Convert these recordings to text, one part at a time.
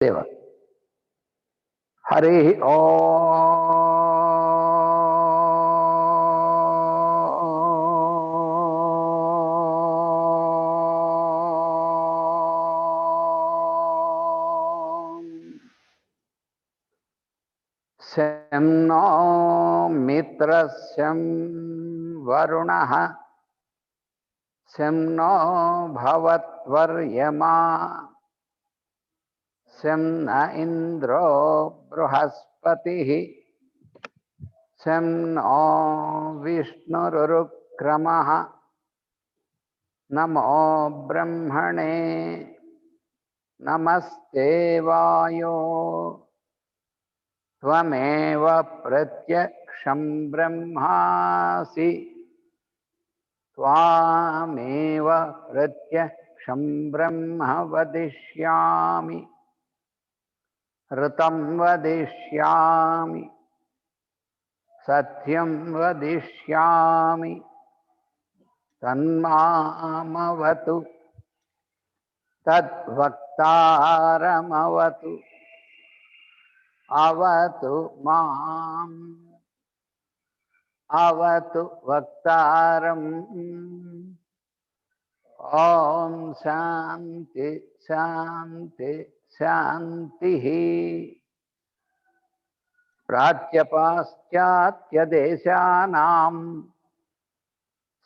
देव हरि शं नो मित्रस्यं वरुणः शं नो भवत्वर्यमा शं न इंद्रो बृहस्पतिः शं नो विष्णुरुक्रमः नमो ब्रह्मणे नमस्ते वायो त्वमेव प्रत्यक्षं ब्रह्मासि त्वामेव प्रत्यक्षं ब्रह्म वदिष्यामि ऋतं वदिष्यामि सत्यं वदिष्यामि तन्मामवतु तद्वक्तारमवतु अवतु माम् अवतु वक्तारम् ॐ शान्ति शान्ति शान्तिः प्राच्यपाश्चात्यदेशानां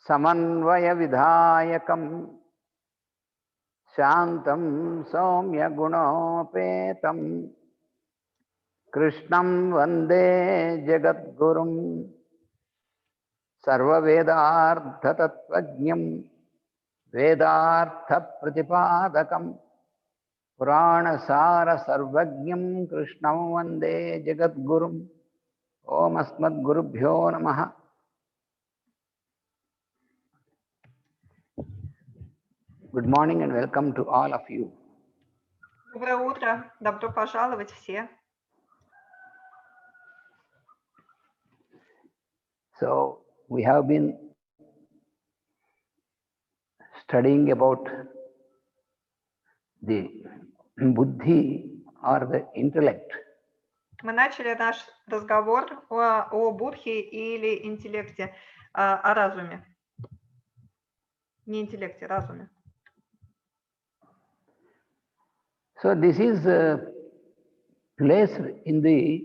समन्वयविधायकं शान्तं सौम्यगुणोपेतं कृष्णं वन्दे जगद्गुरुं सर्ववेदार्थतत्त्वज्ञं वेदार्थप्रतिपादकं पुराणसारसर्वज्ञं कृष्णं वन्दे जगद्गुरुं ॐ अस्मद्गुरुभ्यो नमः। Good morning and welcome to all of you. Доброе утро, добро пожаловать все. So we have been studying about the buddhi or the intellect. Мы начали наш разговор о будхе или интеллекте, о разуме. Не интеллекте, разуме. So this is placed in the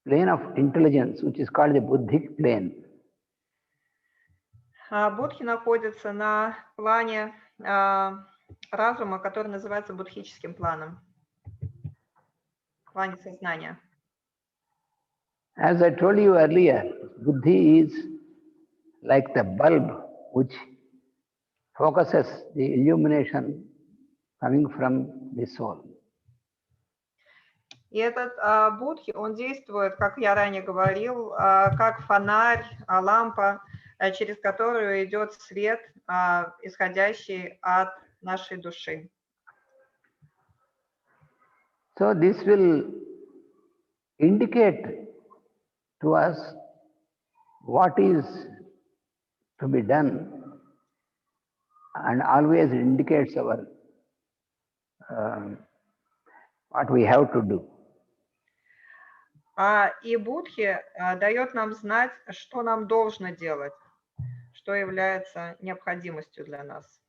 plane of intelligence, which is called the buddhic plane. Будхи находится на плане разума, который называется будхическим планом, плане сознания. As I told you earlier, buddhi is like the bulb which focuses the illumination coming from the soul. И этот будхи, он действует, как я ранее говорил, как фонарь, лампа, через которую идет свет, исходящий от нашей души. So this will indicate to us what is to be done and always indicates our what we have to do. И будхи дает нам знать, что нам должно делать, что является необходимостью для нас.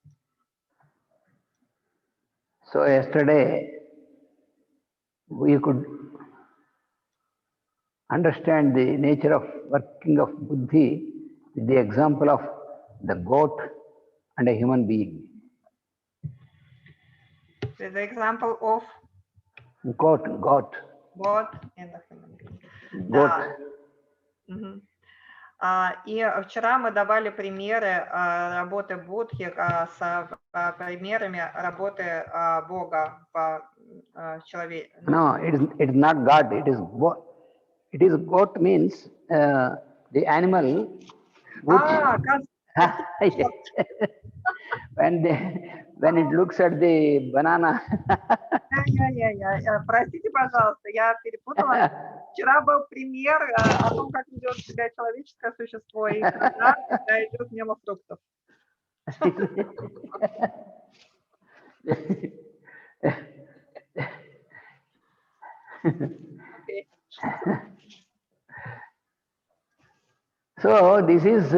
So yesterday we could understand the nature of working of buddhi with the example of the goat and a human being. With the example of Goat and a human being. Goat. Да. Угу. И вчера мы давали примеры работы будхи с примерами работы Бога в человеке. No, it is not God. It is goat means the animal which when it looks at the banana. Простите, пожалуйста, я перепутала. Вчера был пример о том, как ведет себя человеческое существо, и когда идет мимо фруктов. Okay. So this is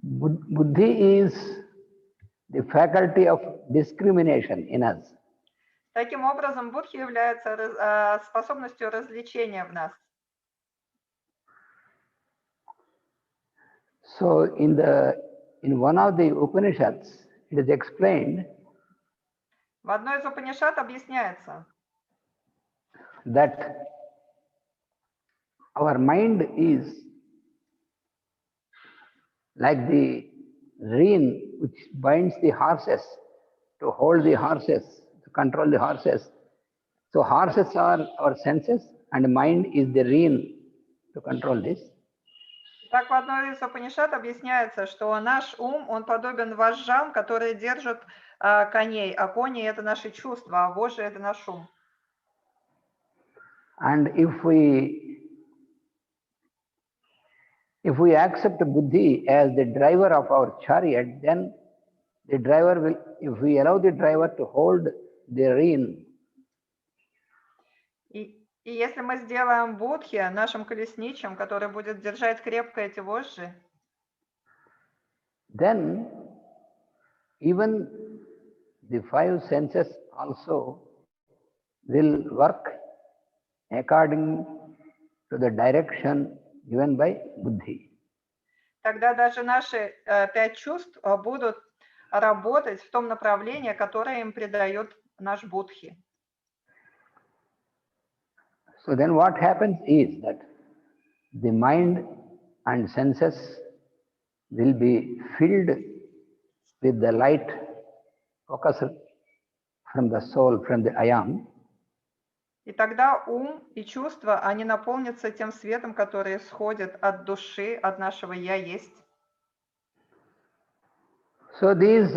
buddhi is the faculty of discrimination in us. Таким образом, будхи является способностью развлечения в нас. So in one of the Upanishads, it is explained В одной из Упанишад объясняется, that our mind is like the rein which binds the horses to hold the horses, to control the horses. So horses are our senses and mind is the rein to control this. так в одной из Упанишад объясняется, что наш ум, он подобен вожжам, которые держат коней, а кони это наши чувства, а вожжи это наш ум. And if we accept buddhi as the driver of our chariot, then the driver will, if we allow the driver to hold the rein, И если мы сделаем будхи нашим колесничем, который будет держать крепко эти вожжи, then even the five senses also will work according to the direction given by buddhi. тогда даже наши 5 чувств будут работать в том направлении, которое им придает наш будхи. So then what happens is that the mind and senses will be filled with the light focused from the soul, from the I am. И тогда ум и чувства, они наполнятся тем светом, который исходит от души, от нашего «Я есть». So these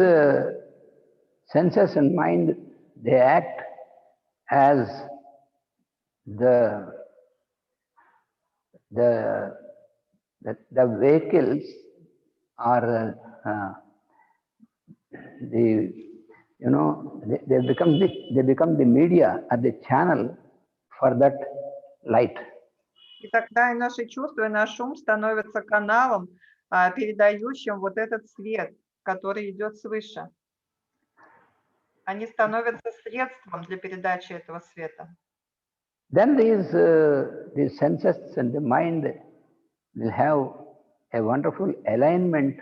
senses and mind, they act as the vehicles or they become the media or the channel for that light. И тогда и наши чувства, и наш ум становятся каналом, передающим вот этот свет, который идет свыше. Они становятся средством для передачи этого света. Then these senses and the mind will have a wonderful alignment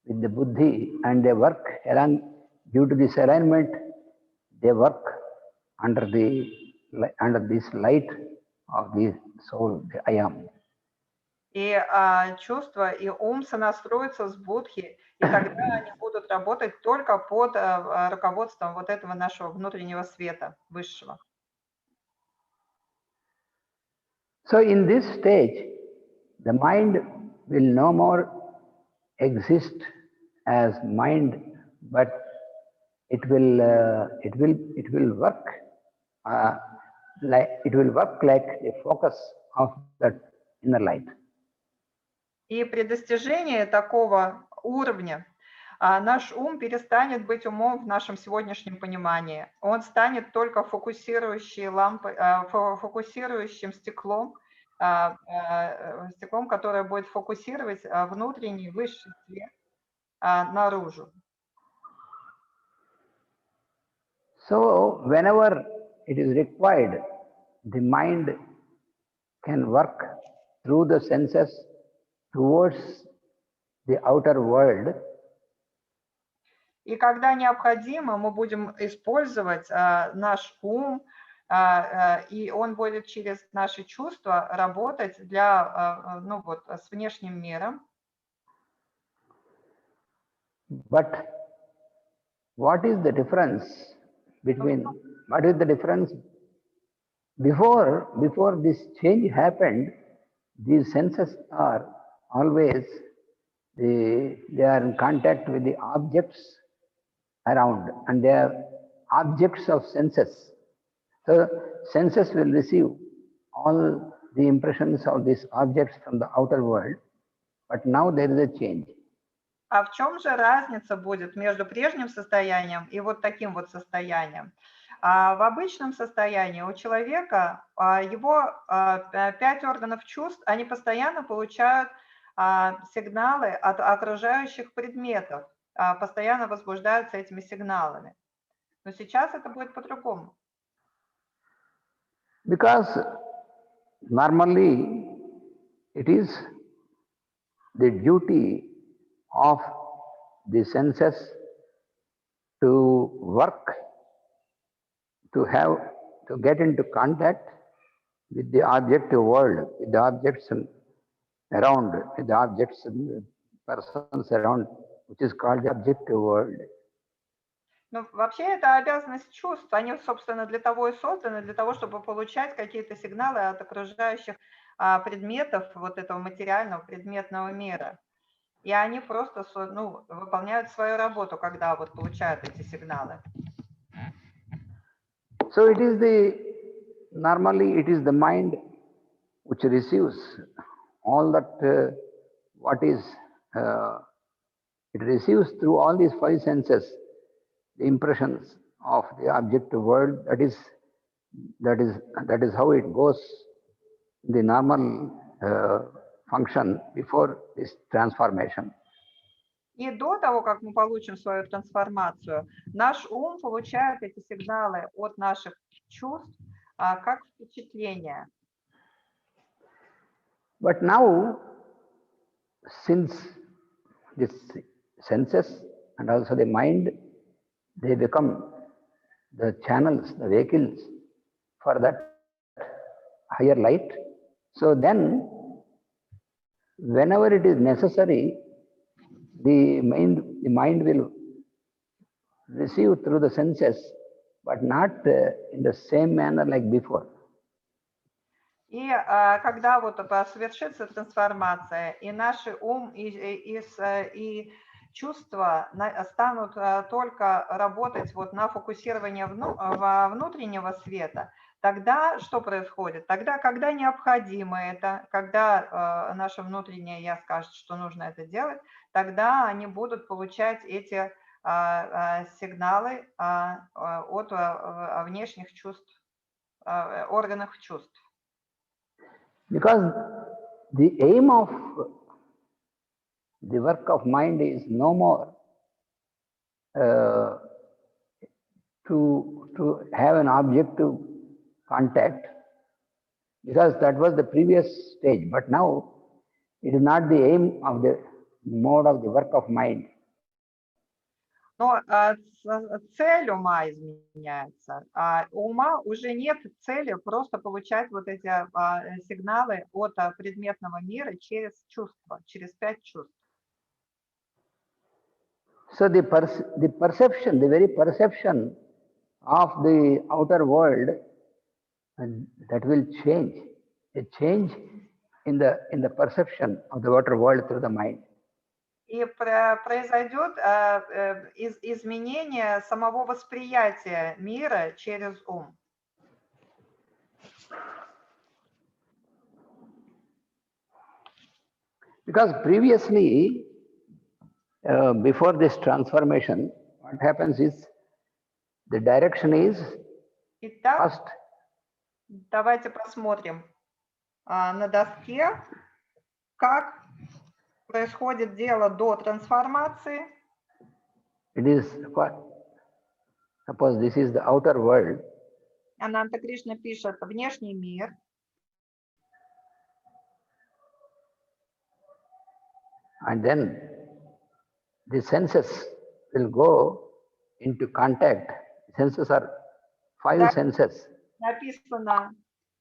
with the buddhi, and they work along. Due to this alignment, they work under this light of the soul, the I am. И чувства и ум сонастроятся с будхи, и тогда они будут работать только под руководством вот этого нашего внутреннего света, высшего. So in this stage, the mind will no more exist as mind, but it will work like a focus of that inner light. И при достижении такого уровня наш ум перестанет быть умом в нашем сегодняшнем понимании. Он станет только фокусирующей лампой, фокусирующим стеклом, которое будет фокусировать внутренний высший свет наружу. So whenever it is required, the mind can work through the senses towards the outer world. И когда необходимо, мы будем использовать наш ум, и он будет через наши чувства работать для, с внешним миром. But what is the difference before this change happened? These senses are always they are in contact with the objects around, and they are objects of senses. So senses will receive all the impressions of these objects from the outer world, but now there is a change. А в чем же разница будет между прежним состоянием и вот таким вот состоянием? А в обычном состоянии у человека его 5 органов чувств, они постоянно получают сигналы от окружающих предметов, постоянно возбуждаются этими сигналами. Но сейчас это будет по-другому. Because normally it is the duty of the senses to work, to get into contact with the objective world, with the objects around, with the objects and persons around, which is called the objective world. Ну, вообще это обязанность чувств. Они, собственно, для того и созданы, для того, чтобы получать какие-то сигналы от окружающих предметов вот этого материального предметного мира. И они просто выполняют свою работу, когда вот получают эти сигналы. So normally it is the mind which receives all that it receives through all these 5 senses, the impressions of the objective world. That is how it goes, the normal function before this transformation. И до того, как мы получим свою трансформацию, наш ум получает эти сигналы от наших чувств как впечатление. But now, since these senses and also the mind, they become the channels, the vehicles for that higher light. So then, whenever it is necessary, the mind will receive through the senses, but not in the same manner like before. И когда вот совершится трансформация, и наш ум и чувства станут только работать вот на фокусирование внутреннего света, тогда что происходит? Тогда, когда необходимо это, когда наше внутреннее я скажет, что нужно это делать, тогда они будут получать эти сигналы от внешних чувств, органов чувств. Because the aim of the work of mind is no more to have an objective contact, because that was the previous stage. But now it is not the aim of the mode of the work of mind. Но цель ума изменяется. У ума уже нет цели просто получать вот эти сигналы от предметного мира через чувства, через 5 чувств. So the perception, the very perception of the outer world, that will change. A change in the perception of the outer world through the mind. И произойдет изменение самого восприятия мира через ум. Because previously, before this transformation, what happens is the direction is Итак, first. давайте посмотрим на доске, как происходит дело до трансформации. It is, suppose this is the outer world. Ананта Кришна пишет внешний мир. And then the senses will go into contact. Senses are 5 senses. Написано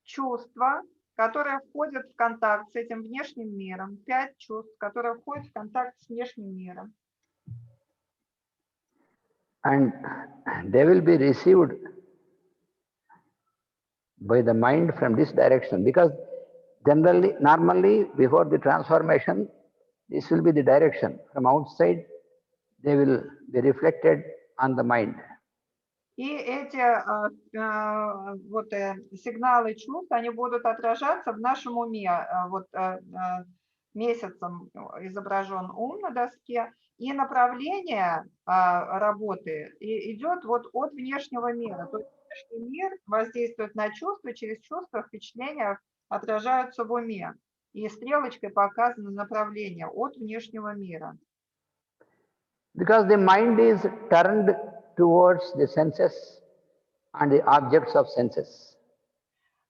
чувства, которые входят в контакт с этим внешним миром. 5 чувств, которые входят в контакт с внешним миром. And they will be received by the mind from this direction, because normally before the transformation, this will be the direction. From outside, they will be reflected on the mind. И эти сигналы чувств, они будут отражаться в нашем уме. Месяцем изображен ум на доске, и направление работы идет от внешнего мира. То есть внешний мир воздействует на чувства, через чувства, впечатления отражаются в уме. И стрелочкой показано направление от внешнего мира. Because the mind is turned towards the senses and the objects of senses.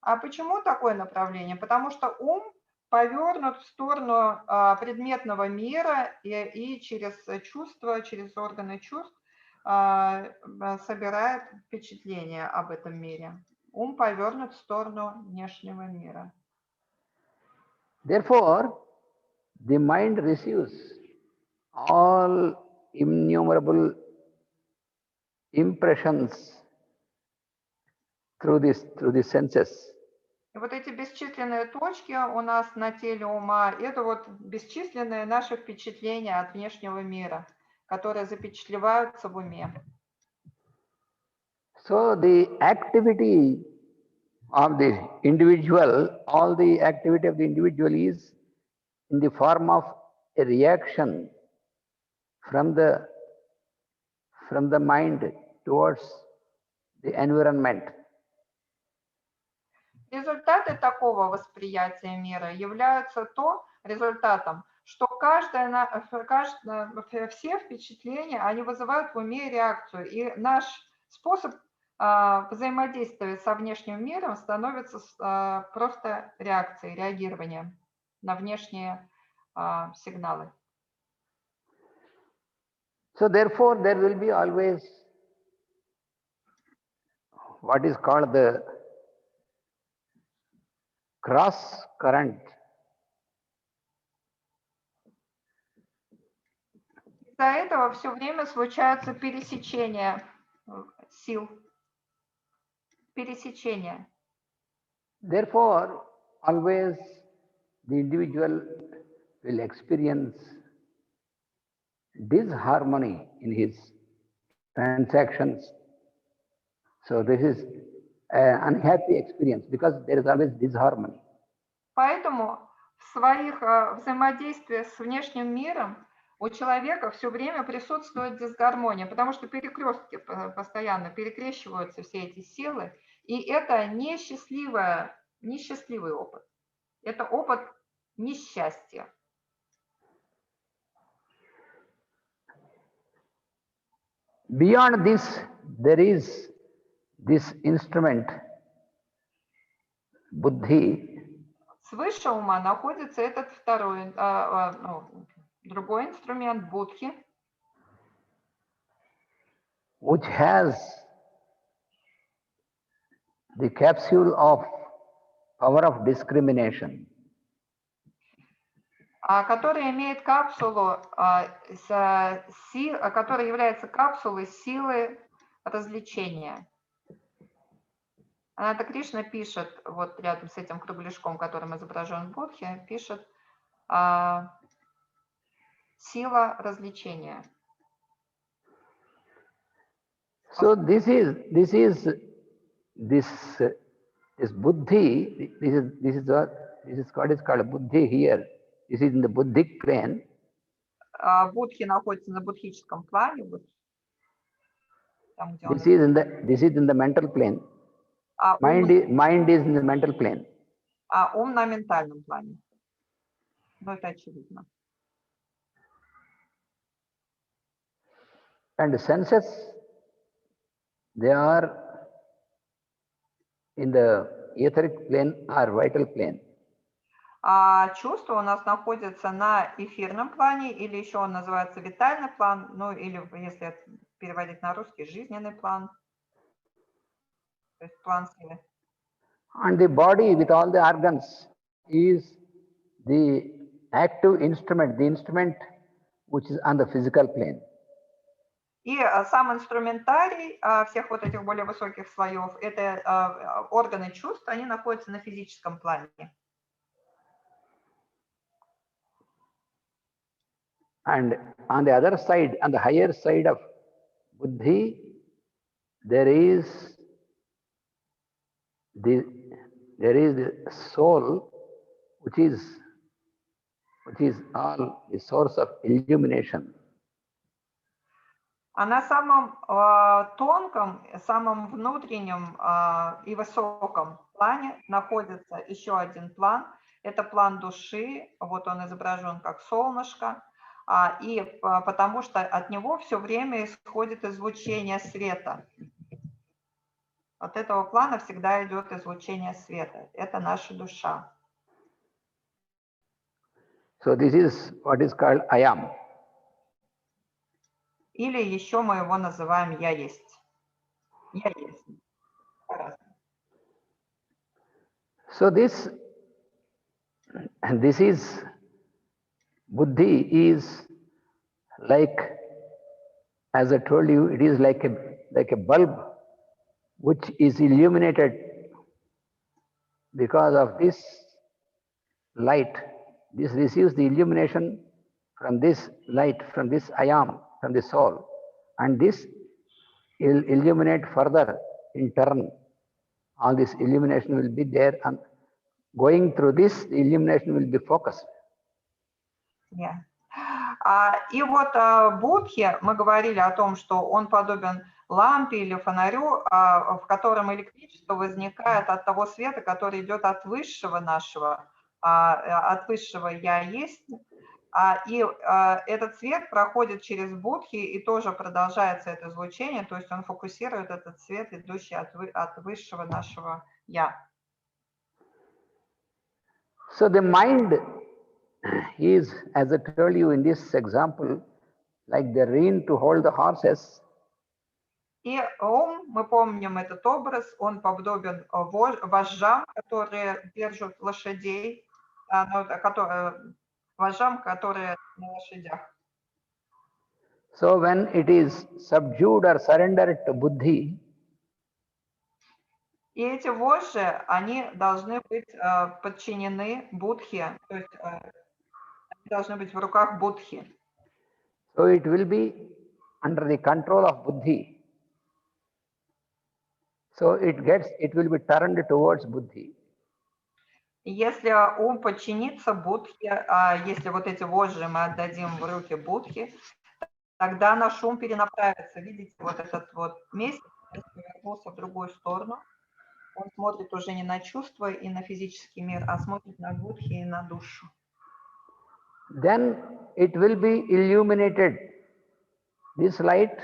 А почему такое направление? Потому что ум повернут в сторону предметного мира и через чувства, через органы чувств собирает впечатление об этом мире. Ум повернут в сторону внешнего мира. Therefore, the mind receives all innumerable impressions through the senses. И вот эти бесчисленные точки у нас на теле ума, это вот бесчисленные наши впечатления от внешнего мира, которые запечатлеваются в уме. So the activity of the individual, all the activity of the individual is in the form of a reaction from the mind towards the environment. Результаты такого восприятия мира являются результатом, что все впечатления, они вызывают в уме реакцию, и наш способ взаимодействия со внешним миром становится просто реакцией, реагированием на внешние сигналы. So therefore, there will be always what is called the cross current. Из-за этого все время случаются пересечения сил. Пересечения. Therefore, always the individual will experience disharmony in his transactions. So this is an unhappy experience because there is always disharmony. Поэтому в своих взаимодействиях с внешним миром у человека все время присутствует дисгармония, потому что перекрестки постоянно перекрещиваются все эти силы, и это несчастливый опыт. Это опыт несчастья. Beyond this, there is this instrument, buddhi. Свыше ума находится этот другой инструмент будхи, which has the capsule of power of discrimination. который имеет капсулу, которая является капсулой силы развлечения. Ананда Кришна пишет, вот рядом с этим кругляшком, которым изображен Будхи, пишет сила развлечения. So this buddhi, this is what is called buddhi here. This is in the buddhic plane. Будхи находится на будхическом плане. Вот, там, где this is in the mental plane. Mind is in the mental plane. Ум на ментальном плане. Ну, это очевидно. And the senses, they are in the etheric plane or vital plane. Чувства у нас находятся на эфирном плане, или еще он называется витальный план, ну или если переводить на русский, жизненный план, то есть план силы. And the body with all the organs is the active instrument, the instrument which is on the physical plane. И сам инструментарий всех вот этих более высоких слоев, это органы чувств, они находятся на физическом плане. And on the other side, on the higher side of buddhi, there is the soul, which is all the source of illumination. А на самом тонком, самом внутреннем и высоком плане находится еще один план. Это план души. Вот он изображен как солнышко. Потому что от него все время исходит излучение света. От этого плана всегда идет излучение света. Это наша душа. So this is what is called I am. Или еще мы его называем «Я есть». «Я есть». По-разному. So this is, buddhi is like, as I told you, it is like a bulb which is illuminated because of this light. This receives the illumination from this light, from this I am, from the soul. And this will illuminate further in turn. All this illumination will be there, and going through this, the illumination will be focused. Yeah. И вот Будхи, мы говорили о том, что он подобен лампе или фонарю, в котором электричество возникает от того света, который идет от высшего нашего, от высшего «Я есть». И этот свет проходит через Будхи, и тоже продолжается это излучение, то есть он фокусирует этот свет, идущий от высшего нашего «Я». So the mind is, as I told you in this example, like the rein to hold the horses. И ум, мы помним этот образ, он подобен вожжам, которые держат лошадей, вожжам, которые на лошадях. So when it is subdued or surrendered to buddhi, и эти вожжи, они должны быть подчинены Будхе, то есть они должны быть в руках Будхи. So it will be under the control of buddhi. So it will be turned towards buddhi. Если ум подчинится Будхе, если вот эти вожжи мы отдадим в руки Будхи, тогда наш ум перенаправится. Видите, вот этот вот месяц повернулся в другую сторону. Он смотрит уже не на чувства и на физический мир, а смотрит на Будхи и на душу. Then it will be illuminated. This light,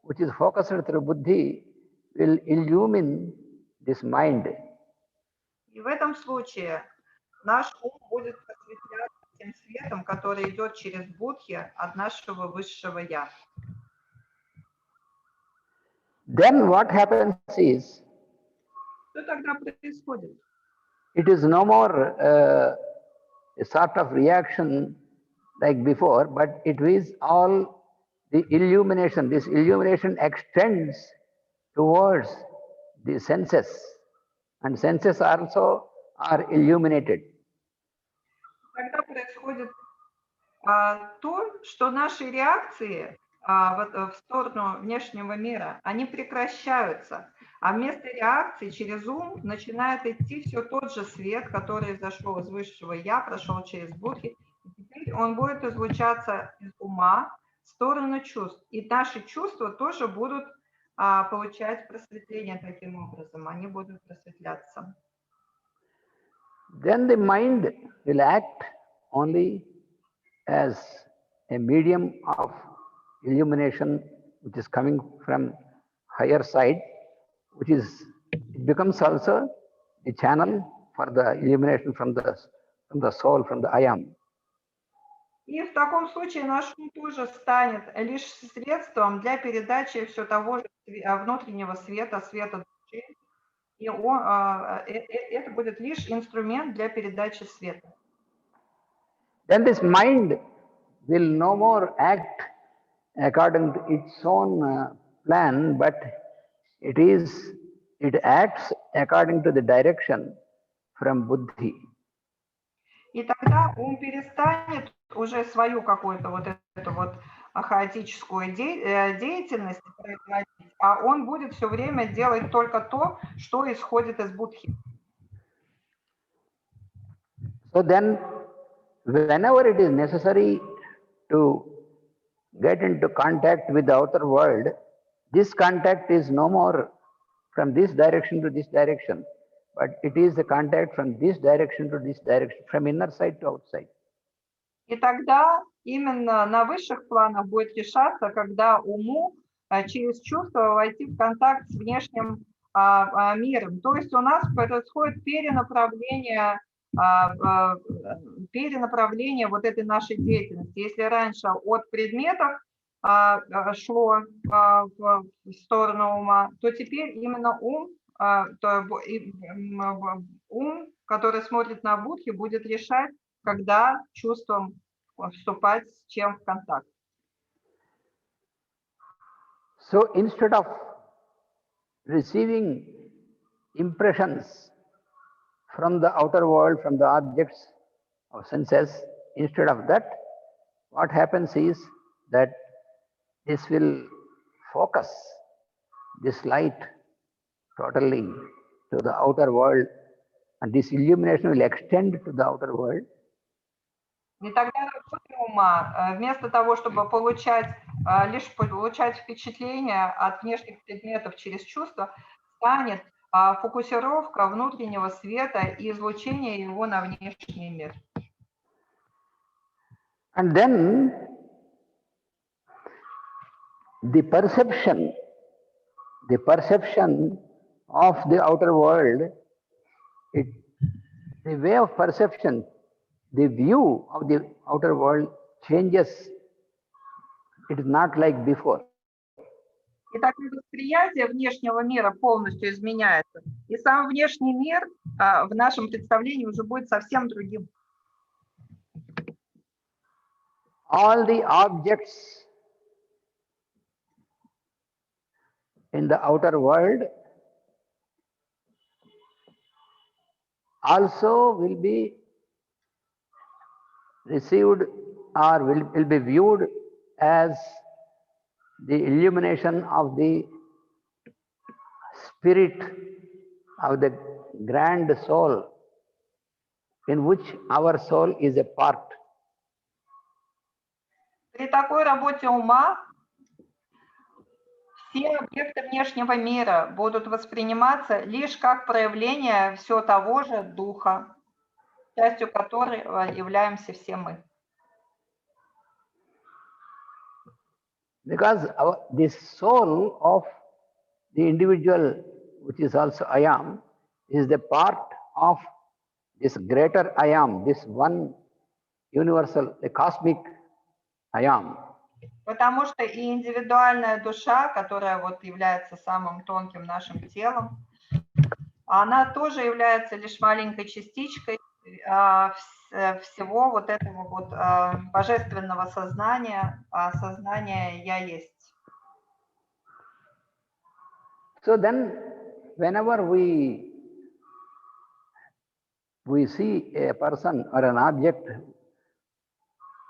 which is focused through buddhi, will illumine this mind. И в этом случае наш ум будет осветляться тем светом, который идет через Будхи от нашего высшего Я. Then what happens is, что тогда происходит? It is no more a sort of reaction like before, but it is all the illumination. This illumination extends towards the senses, and senses also are illuminated. Тогда происходит то, что наши реакции в сторону внешнего мира, они прекращаются, а вместо реакции через ум начинает идти все тот же свет, который зашел из высшего Я, прошел через Будхи, и теперь он будет излучаться из ума в сторону чувств. И наши чувства тоже будут получать просветление таким образом, они будут просветляться. Then the mind will act only as a medium of illumination which is coming from higher side, which is, it becomes also a channel for the illumination from the soul, from the I am. И в таком случае наш ум тоже станет лишь средством для передачи все того же внутреннего света, света души. И это будет лишь инструмент для передачи света. Then this mind will no more act according to its own plan, but it acts according to the direction from buddhi. И тогда ум перестанет уже свою какую-то вот эту вот хаотическую деятельность производить, а он будет все время делать только то, что исходит из Будхи. So then, whenever it is necessary to get into contact with the outer world, this contact is no more from this direction to this direction, but it is the contact from this direction to this direction, from inner side to outside. И тогда именно на высших планах будет решаться, когда уму через чувство войти в контакт с внешним миром. То есть у нас происходит перенаправление вот этой нашей деятельности. Если раньше от предметов шло в сторону ума, то теперь именно ум, который смотрит на будхи, будет решать, когда чувством вступать с чем в контакт. So instead of receiving impressions from the outer world, from the objects of senses, instead of that, what happens is that this will focus this light totally to the outer world, and this illumination will extend to the outer world. И тогда работа ума, вместо того, чтобы лишь получать впечатление от внешних предметов через чувства, станет фокусировка внутреннего света и излучение его на внешний мир. And then the perception of the outer world, the way of perception, the view of the outer world changes. It is not like before. И тогда восприятие внешнего мира полностью изменяется. И сам внешний мир в нашем представлении уже будет совсем другим. All the objects in the outer world also will be received or will be viewed as the illumination of the spirit of the grand soul, in which our soul is a part. При такой работе ума все объекты внешнего мира будут восприниматься лишь как проявление всего того же духа, частью которого являемся все мы. Because this soul of the individual, which is also I am, is the part of this greater I am, this one universal, the cosmic I am. Потому что и индивидуальная душа, которая вот является самым тонким нашим телом, она тоже является лишь маленькой частичкой всего вот этого вот божественного сознания, сознания «Я есть». So then, whenever we see a person or an object,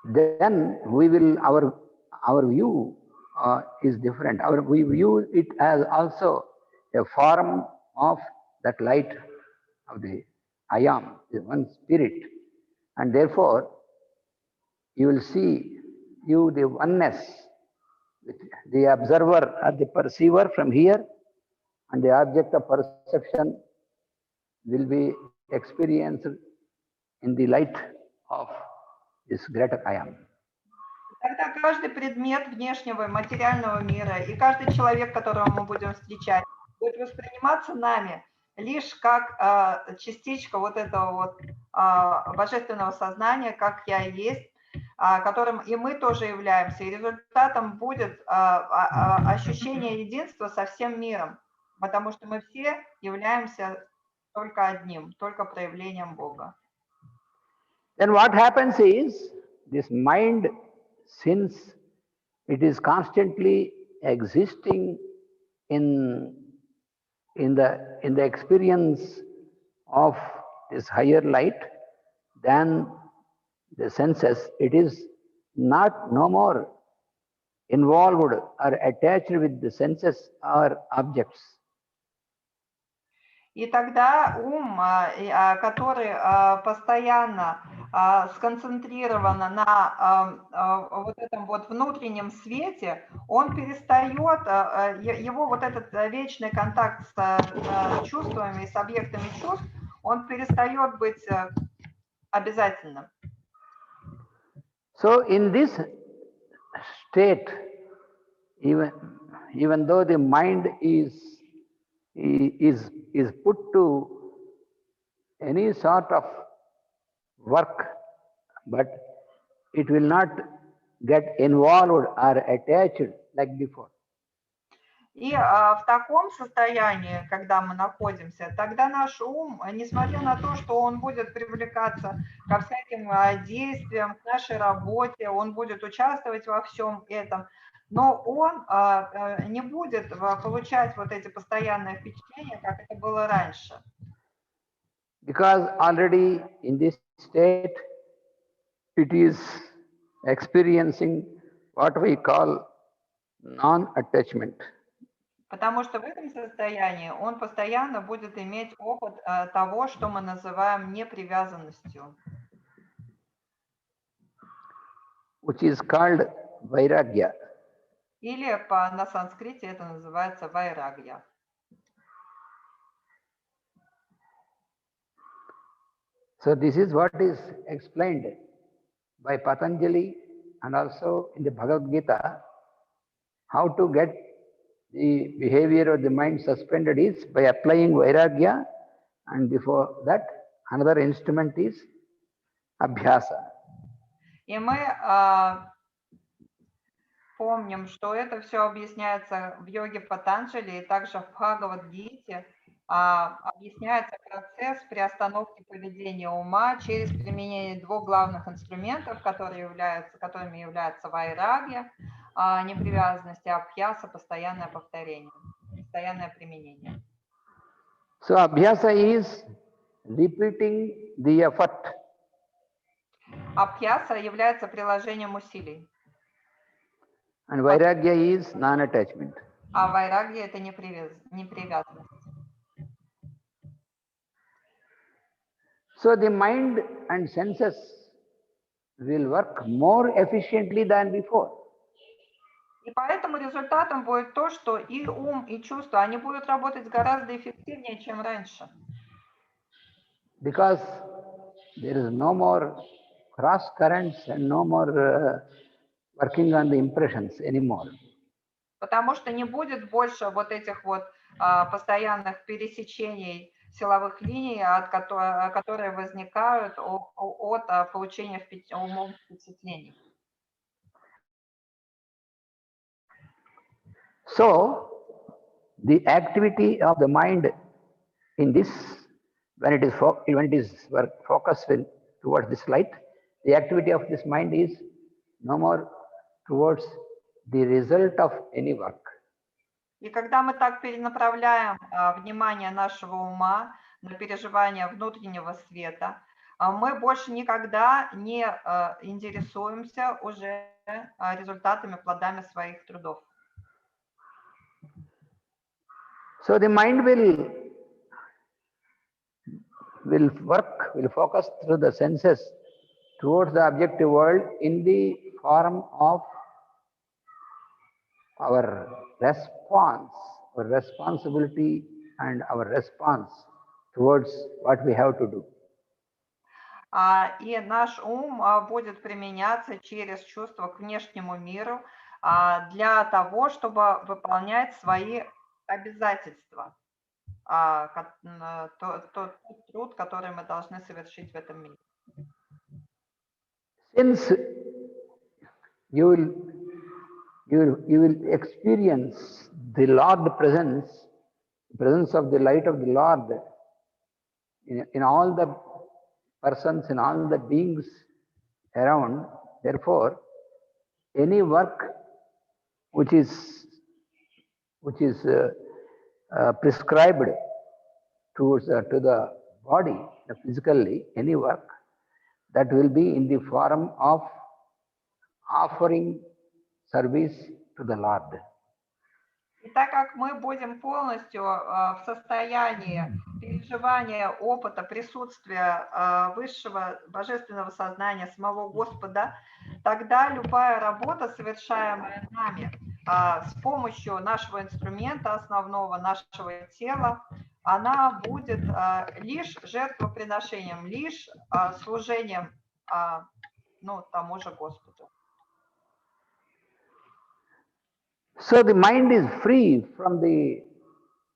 then our view is different. We view it as also a form of that light of the I am, the one spirit. And therefore, you will see the oneness with the observer or the perceiver from here, and the object of perception will be experienced in the light of this greater I am. Тогда каждый предмет внешнего материального мира и каждый человек, которого мы будем встречать, будет восприниматься нами лишь как частичка вот этого вот божественного сознания, как «Я есть», которым и мы тоже являемся. И результатом будет ощущение единства со всем миром, потому что мы все являемся только одним, только проявлением Бога. Then what happens is, this mind, since it is constantly existing in the experience of this higher light than the senses, it is no more involved or attached with the senses or objects. И тогда ум, который постоянно сконцентрировано на вот этом вот внутреннем свете, он перестает, его вот этот вечный контакт с чувствами, с объектами чувств, он перестает быть обязательным. So in this state, even though the mind is put to any sort of work, but it will not get involved or attached like before. И в таком состоянии, когда мы находимся, тогда наш ум, несмотря на то, что он будет привлекаться ко всяким действиям, к нашей работе, он будет участвовать во всем этом, но он не будет получать вот эти постоянные впечатления, как это было раньше. Because already in this state, it is experiencing what we call non-attachment. Потому что в этом состоянии он постоянно будет иметь опыт того, что мы называем непривязанностью. Which is called vairagya. Или на санскрите это называется вайрагья. So this is what is explained by Patanjali and also in the Bhagavad Gita. How to get the behavior of the mind suspended is by applying vairagya, and before that another instrument is abhyasa. И мы помним, что это все объясняется в йоге Патанджали и также в Бхагавад-гите. Объясняется процесс приостановки поведения ума через применение двух главных инструментов, которыми являются вайрагья, непривязанность, и абхьяса, постоянное повторение, постоянное применение. So abhyasa is repeating the effort. Абхьяса является приложением усилий. And vairagya is non-attachment. А вайрагья это непривязанность. So the mind and senses will work more efficiently than before. И поэтому результатом будет то, что и ум, и чувства, они будут работать гораздо эффективнее, чем раньше. Because there is no more cross currents and no more working on the impressions anymore. Потому что не будет больше вот этих вот постоянных пересечений силовых линий, которые возникают от получения умом впечатлений. So, the activity of the mind in this, when it is focused towards this light, the activity of this mind is no more towards the result of any work. И когда мы так перенаправляем внимание нашего ума на переживание внутреннего света, мы больше никогда не интересуемся уже результатами, плодами своих трудов. So the mind will focus through the senses towards the objective world in the form of our response, our responsibility and our response towards what we have to do. И наш ум будет применяться через чувство к внешнему миру для того, чтобы выполнять свои обязательства, тот труд, который мы должны совершить в этом мире. Since you will experience the Lord presence of the light of the Lord in all the persons, in all the beings around. Therefore, any work which is prescribed to the body, physically, any work, that will be in the form of offering service to the Lord. И так как мы будем полностью в состоянии переживания опыта, присутствия высшего божественного сознания, самого Господа, тогда любая работа, совершаемая нами с помощью нашего инструмента основного, нашего тела, она будет лишь жертвоприношением, лишь служением тому же Господу. So the mind is free from the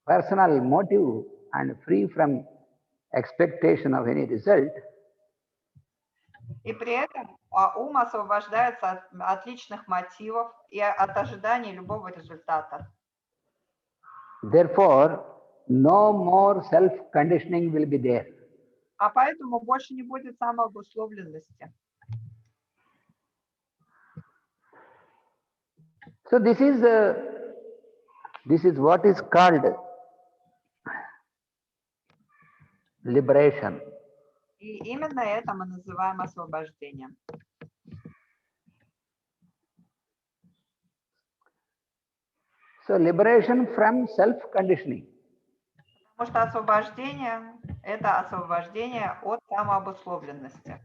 personal motive and free from expectation of any result. И при этом ум освобождается от личных мотивов и от ожидания любого результата. Therefore, no more self-conditioning will be there. А поэтому больше не будет самообусловленности. So this is what is called liberation. И именно это мы называем освобождением. So liberation from self-conditioning. Потому что освобождение – это освобождение от самообусловленности.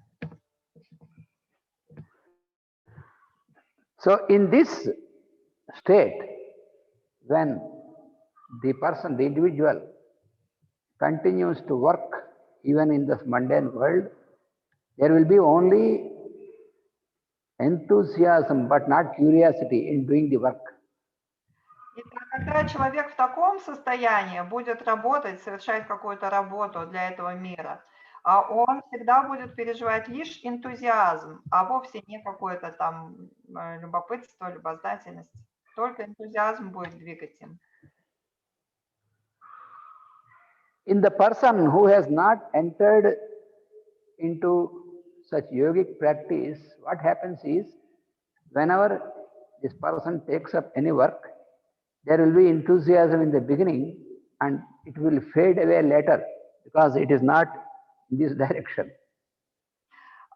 So in this state, when the person, the individual, continues to work even in this mundane world, there will be only enthusiasm but not curiosity in doing the work. И когда человек в таком состоянии будет работать, совершать какую-то работу для этого мира, он всегда будет переживать лишь энтузиазм, а вовсе не какое-то там любопытство, любознательность. Только энтузиазм будет двигать им. In the person who has not entered into such yogic practice, what happens is, whenever this person takes up any work, there will be enthusiasm in the beginning and it will fade away later because it is not in this direction.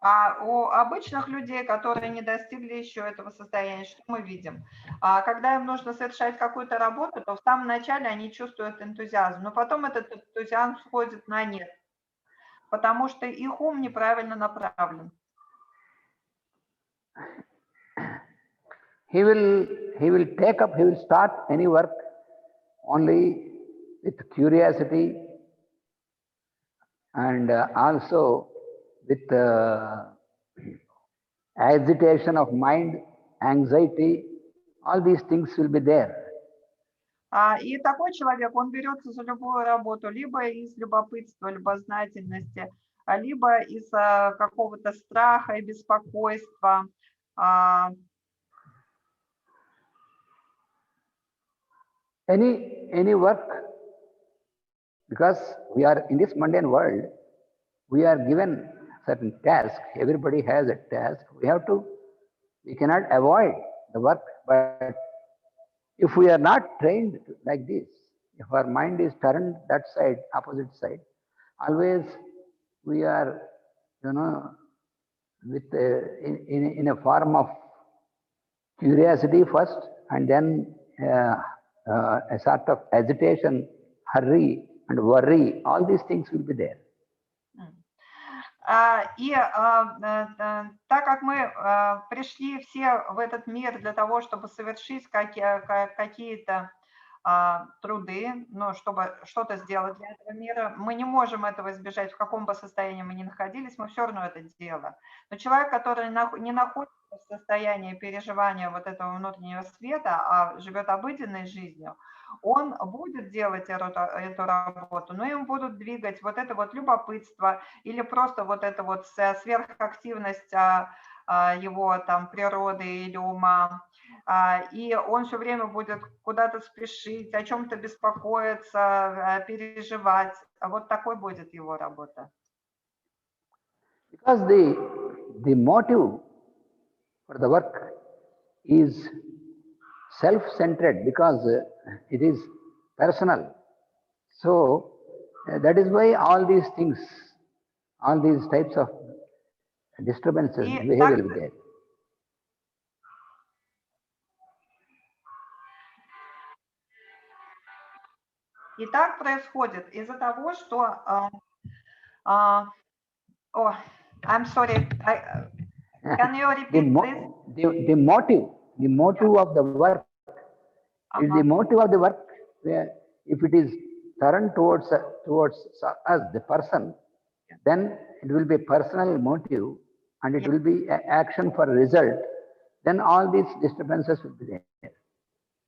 А у обычных людей, которые не достигли еще этого состояния, что мы видим? Когда им нужно совершать какую-то работу, то в самом начале они чувствуют энтузиазм, но потом этот энтузиазм сходит на нет, потому что их ум неправильно направлен. He will start any work only with curiosity and also with agitation of mind, anxiety, all these things will be there. И такой человек, он берется за любую работу либо из любопытства, любознательности, либо из какого-то страха и беспокойства. Any work, because we are in this mundane world, we are given certain task. Everybody has a task. We cannot avoid the work, but if we are not trained like this, if our mind is turned that side, opposite side, always we are, with in a form of curiosity first, and then a sort of agitation, hurry and worry, all these things will be there. И так как мы пришли все в этот мир для того, чтобы совершить какие-то труды, чтобы что-то сделать для этого мира, мы не можем этого избежать, в каком бы состоянии мы ни находились, мы все равно это делаем. Но человек, который не находится в состоянии переживания вот этого внутреннего света, а живет обыденной жизнью, он будет делать эту работу, но им будут двигать вот это вот любопытство или просто вот эта вот сверхактивность его там природы или ума. И он все время будет куда-то спешить, о чем-то беспокоиться, переживать. Вот такой будет его работа. Because the motive for the work is self-centered, because it is personal. So that is why all these things, all these types of disturbances, behavior will be there. И так происходит из-за того, что... а, о, I'm sorry. Can you the, repeat, please? the motive of the work, if the Ага. motive of the work, where if it is turned towards us, the person, then it will be personal motive and it Yeah. will be action for result. Then all these disturbances will be there.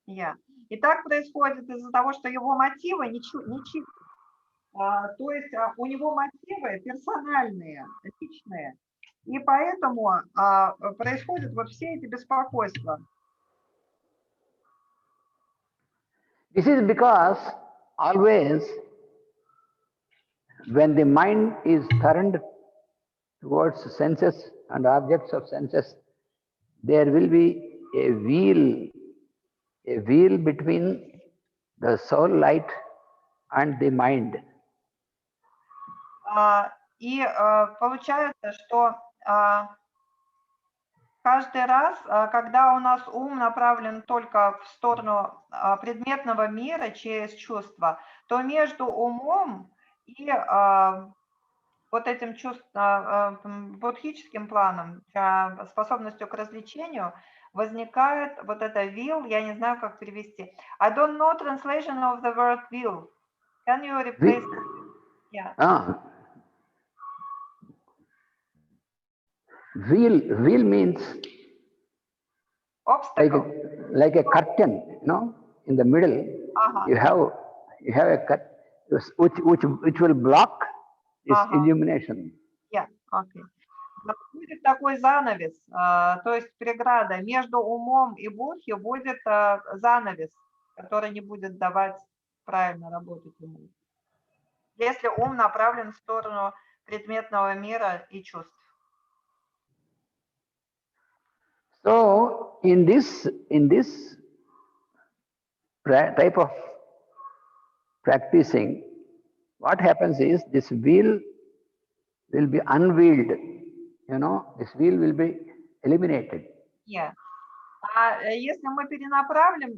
Yeah. И так происходит из-за того, что его мотивы не чистые. То есть у него мотивы персональные, личные. И поэтому происходят вот все эти беспокойства. This is because always when the mind is turned towards senses and objects of senses, there will be a wheel between the soul light and the mind. И получается, что каждый раз, когда у нас ум направлен только в сторону предметного мира через чувства, то между умом и вот этим будхическим планом, способностью к развлечению, возникает вот это will, я не знаю, как перевести. I don't know translation of the word will. Can you replace? Yeah. Wheel means Obstacle. like a curtain, in the middle. You have a cut which will block this illumination. Yeah, okay. Будет такой занавес, то есть преграда между умом и будхи будет занавес, который не будет давать правильно работать уму. Если ум направлен в сторону предметного мира и чувств. So in this type of practicing, what happens is this wheel will be unveiled. This wheel will be eliminated. Yeah. А если мы перенаправим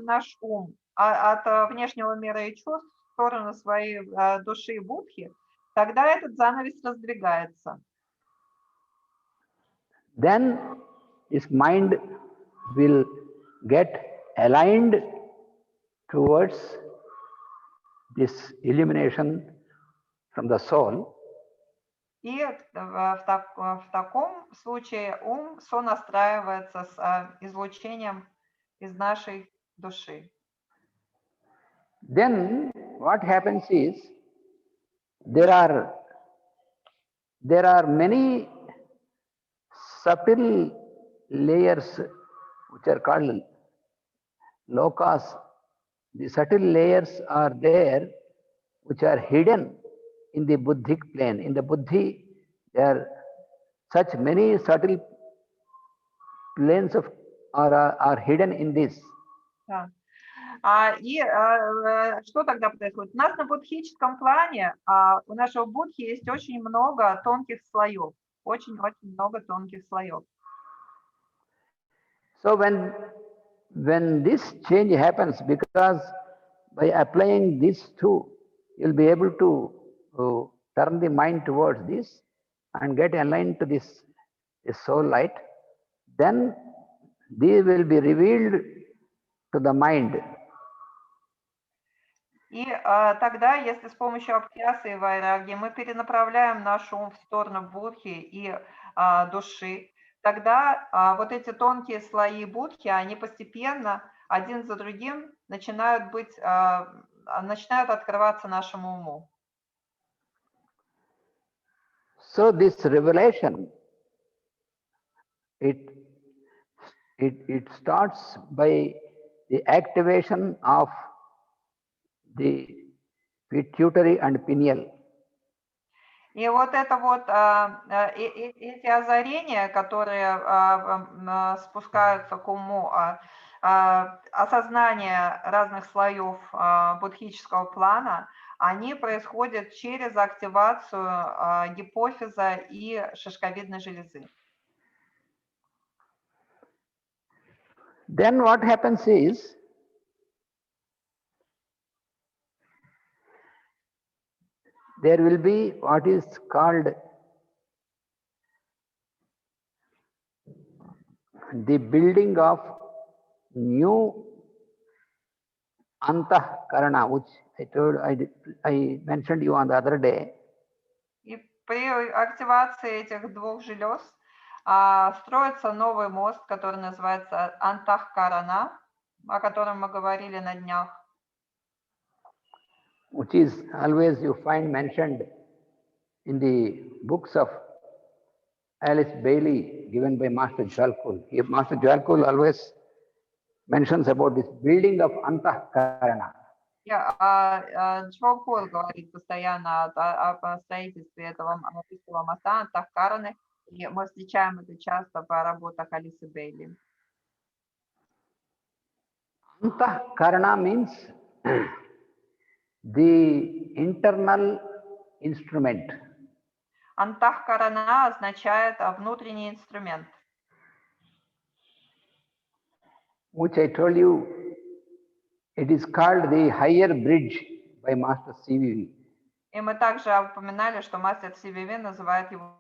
наш ум от внешнего мира и чувств в сторону своей души и будхи, тогда этот занавес раздвигается. Then his mind will get aligned towards this illumination from the soul. И в таком случае ум сонастраивается с излучением из нашей души. Then what happens is there are many subtle layers which are called lokas. The subtle layers are there which are hidden in the buddhic plane. In the buddhi, there are such many subtle planes are hidden in this. Да. И что тогда происходит? У нас на будхическом плане, у нашего будхи есть очень много тонких слоев. Очень-очень много тонких слоев. So when this change happens, because by applying these two, you'll be able to turn the mind towards this and get aligned to this soul light, then these will be revealed to the mind. И тогда, если с помощью абхьяса и вайраги мы перенаправляем наш ум в сторону будхи и души, тогда вот эти тонкие слои будхи, они постепенно один за другим начинают открываться нашему уму. So this revelation, it starts by the activation of the pituitary and pineal. И вот это вот эти озарения, которые спускаются к уму, осознание разных слоев будхического плана, они происходят через активацию гипофиза и шишковидной железы. Then what happens is there will be what is called the building of new antahkarana, which I mentioned you on the other day. И при активации этих двух желез строится новый мост, который называется Антахкарана, о котором мы говорили на днях. Which is always you find mentioned in the books of Alice Bailey given by Master Jwalkul. Master Jwalkul always mentions about this building of antahkarana. Джо Кул говорит постоянно о строительстве этого моста Антахкараны, и мы встречаем это часто по работах Алисы Бейли. Antahkarana means the internal instrument. Антахкарана означает внутренний инструмент. Which I told you, it is called the higher bridge by Master CVV. И мы также упоминали, что мастер CVV называет его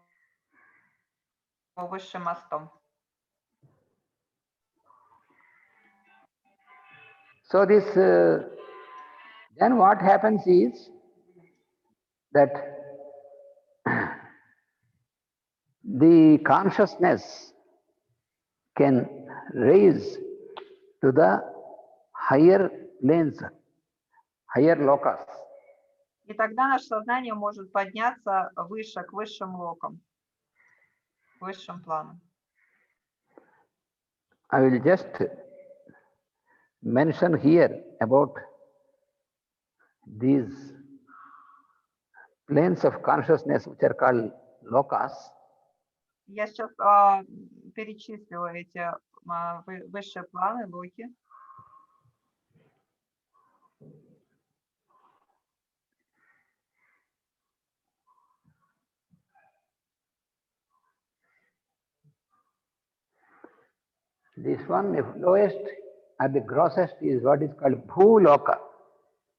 высшим мостом. So this, then what happens is that the consciousness can raise to the higher planes, higher lokas. И тогда наше сознание может подняться выше, к высшим локам, к высшим планам. I will just mention here about these planes of consciousness which are called lokas. Я сейчас перечислю эти высшие планы, локи. This one, the lowest or the grossest, is what is called Bhuloka.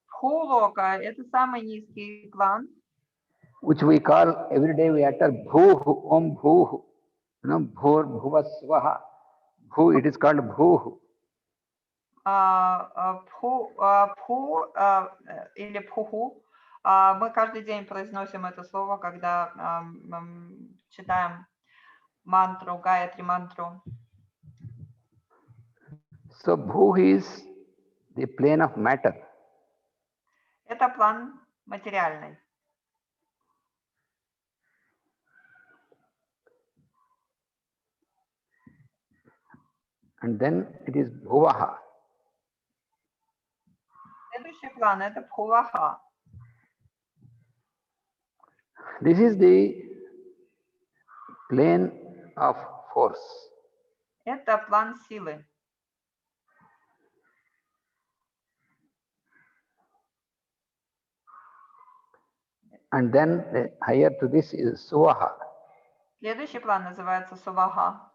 Бхулока – это самый низкий план, which we call every day we utter Bhuhu, Om Bhuhu. You know, Bhur Bhuvasvaha. Bhu, it is called Bhuhu. Пху или пхуху. Мы каждый день произносим это слово, когда читаем мантру, Гаятри мантру. So Bhu is the plane of matter. Это план материальный. And then it is Bhuvaha. Следующий план – это Пхуваха. This is the plane of force. Это план силы. And then the higher to this is Suvaha. Следующий план называется Суваха.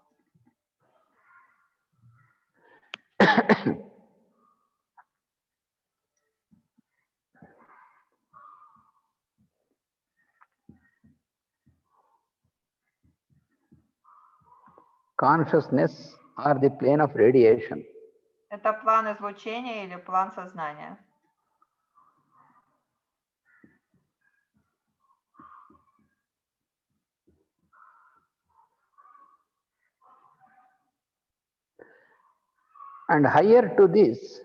Consciousness or the plane of radiation. Это план излучения или план сознания. And higher to this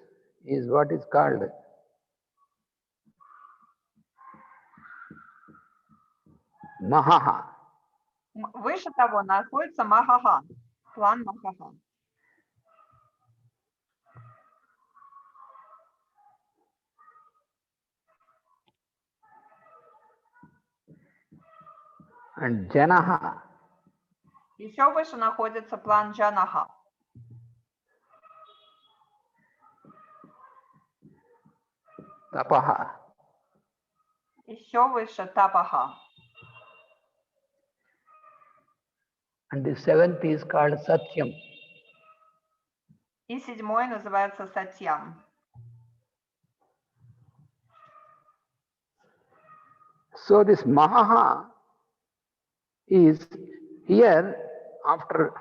is what is called Mahaha. Выше того находится Махаха, план Махаха. And Janaha. Еще выше находится план Джанаха. Tapaha. Еще выше Тапаха. And the seventh is called Satyam. И седьмой называется Сатьям. So this Mahaha is here after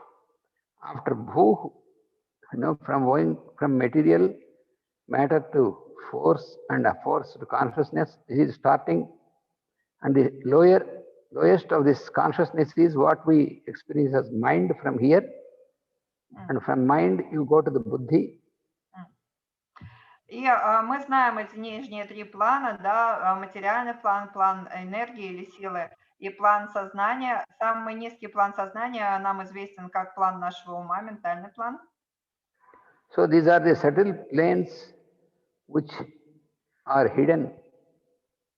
Bhu, from going from material matter to force and a force to consciousness. This is starting, and the lowest of this consciousness is what we experience as mind from here, and from mind you go to the buddhi. И мы знаем эти нижние три плана, да, материальный план, план энергии или силы и план сознания. Самый низкий план сознания нам известен как план нашего ума, ментальный план. So these are the subtle planes which are hidden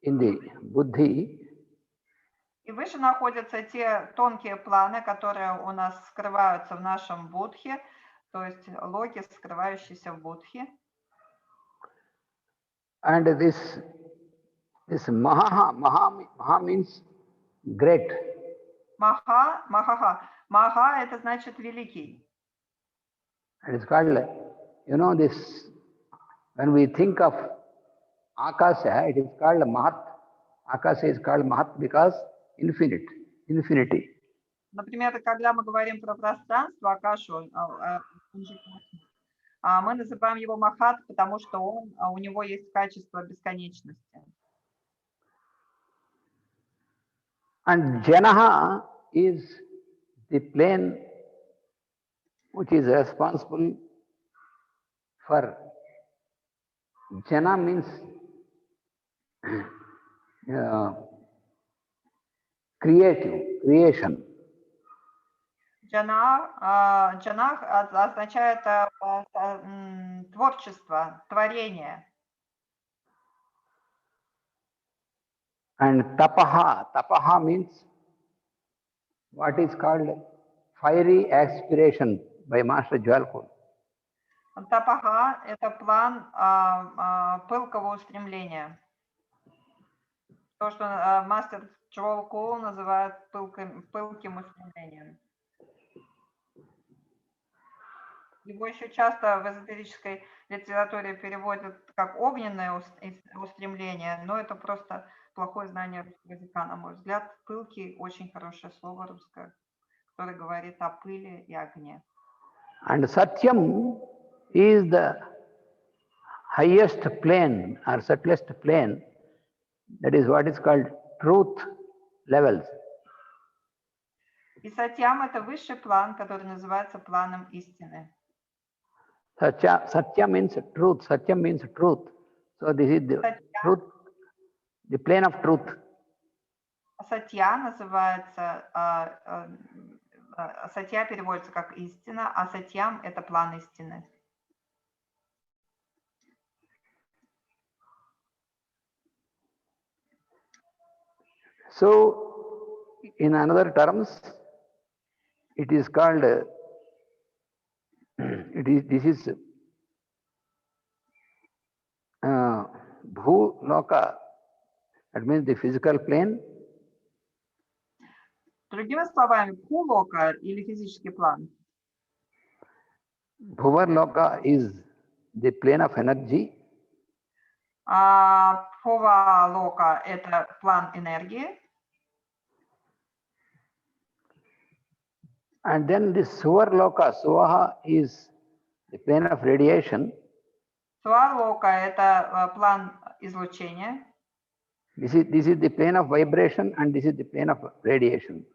in the buddhi. И выше находятся те тонкие планы, которые у нас скрываются в нашем будхе, то есть логи, скрывающиеся в будхе. And this Maha means great. Маха это значит великий. And it's called, this, when we think of Akasha, it is called Mahat. Akasha is called Mahat because infinity. Например, когда мы говорим про пространство, Акашу, мы называем его Махат, потому что у него есть качество бесконечности. And Janaha is the plane which is responsible for, Jana means creation. Джанах означает творчество, творение. And tapaha means what is called fiery aspiration by Master Jwalkul. Тапаха – это план пылкого устремления. То, что мастер Джвалкул называет пылким устремлением. Его еще часто в эзотерической литературе переводят как огненное устремление, но это просто плохое знание русского языка, на мой взгляд. Пылкий – очень хорошее слово русское, которое говорит о пыли и огне. And Satyam is the highest plane or subtlest plane. That is what is called truth levels. И Сатьям – это высший план, который называется планом истины. Satya means truth. Satya means truth. So this is the truth, the plane of truth. Сатья называется, Сатья переводится как истина, а Сатьям – это план истины. So, in another terms, it is called, this is Bhu Loka, that means the physical plane. Другими словами, Бху-лока или физический план. Bhuvar Loka is the plane of energy. Бхува-лока – это план энергии. And then this Suvar Loka, Suvaha is the plane of radiation. Суа-лока – это план излучения. This is the plane of vibration and this is the plane of radiation.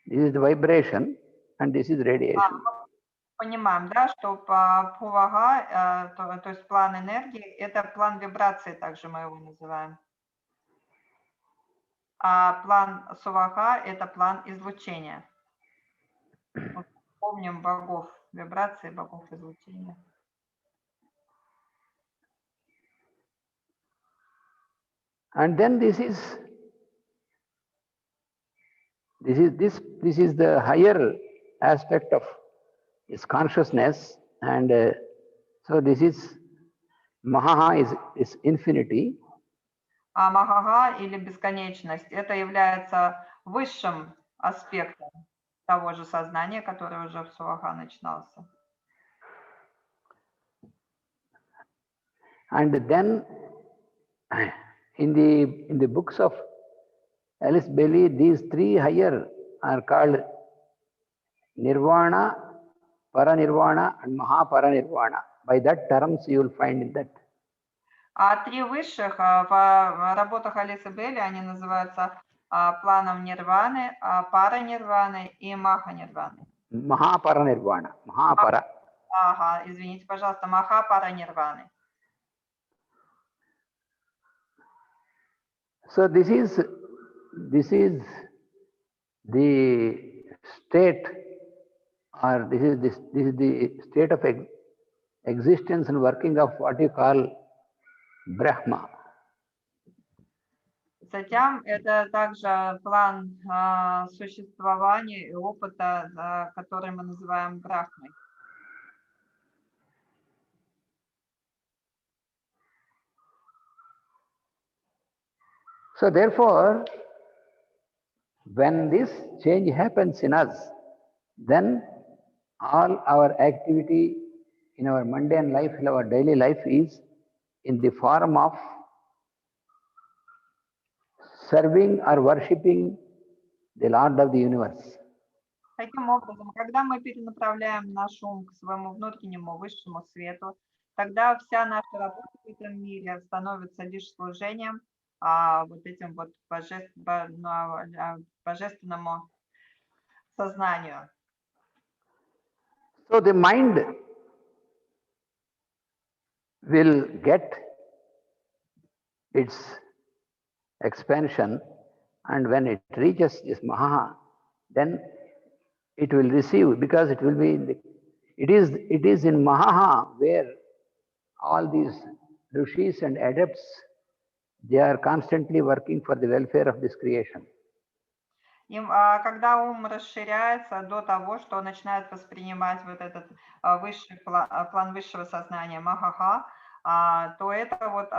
This is the vibration and this is radiation. Понимаем, да, что Пувага, то есть план энергии, это план вибрации, также мы его называем. А план Суваха – это план излучения. Помним богов вибрации, богов излучения. And then this is the higher aspect of his consciousness, and so this is Mahaha is infinity. А Махага или бесконечность – это является высшим аспектом того же сознания, которое уже в Суваха начинался. And then in the books of Alice Bailey, these three higher are called Nirvana, Paranirvana, and Mahaparanirvana. By that terms, you will find in that. А три высших в работах Алисы Белли, они называются планом нирваны, паранирваны и маханирваны. Mahaparanirvana. Mahapara. Ага, извините, пожалуйста, махапаранирваны. So this is the state, or this is the state of existence and working of what you call Brahma. Затем это также план существования и опыта, который мы называем Брахмой. So therefore, when this change happens in us, then all our activity in our mundane life, in our daily life, is in the form of serving or worshipping the Lord of the universe. Таким образом, когда мы перенаправляем наш ум к своему внутреннему высшему свету, тогда вся наша работа в этом мире становится лишь служением вот этим вот божественному сознанию. So the mind will get its expansion, and when it reaches this Maha, then it will receive, because it will be in it is in Maha where all these rishis and adepts, they are constantly working for the welfare of this creation. И когда ум расширяется до того, что он начинает воспринимать вот этот высший план высшего сознания Махаха, то это вот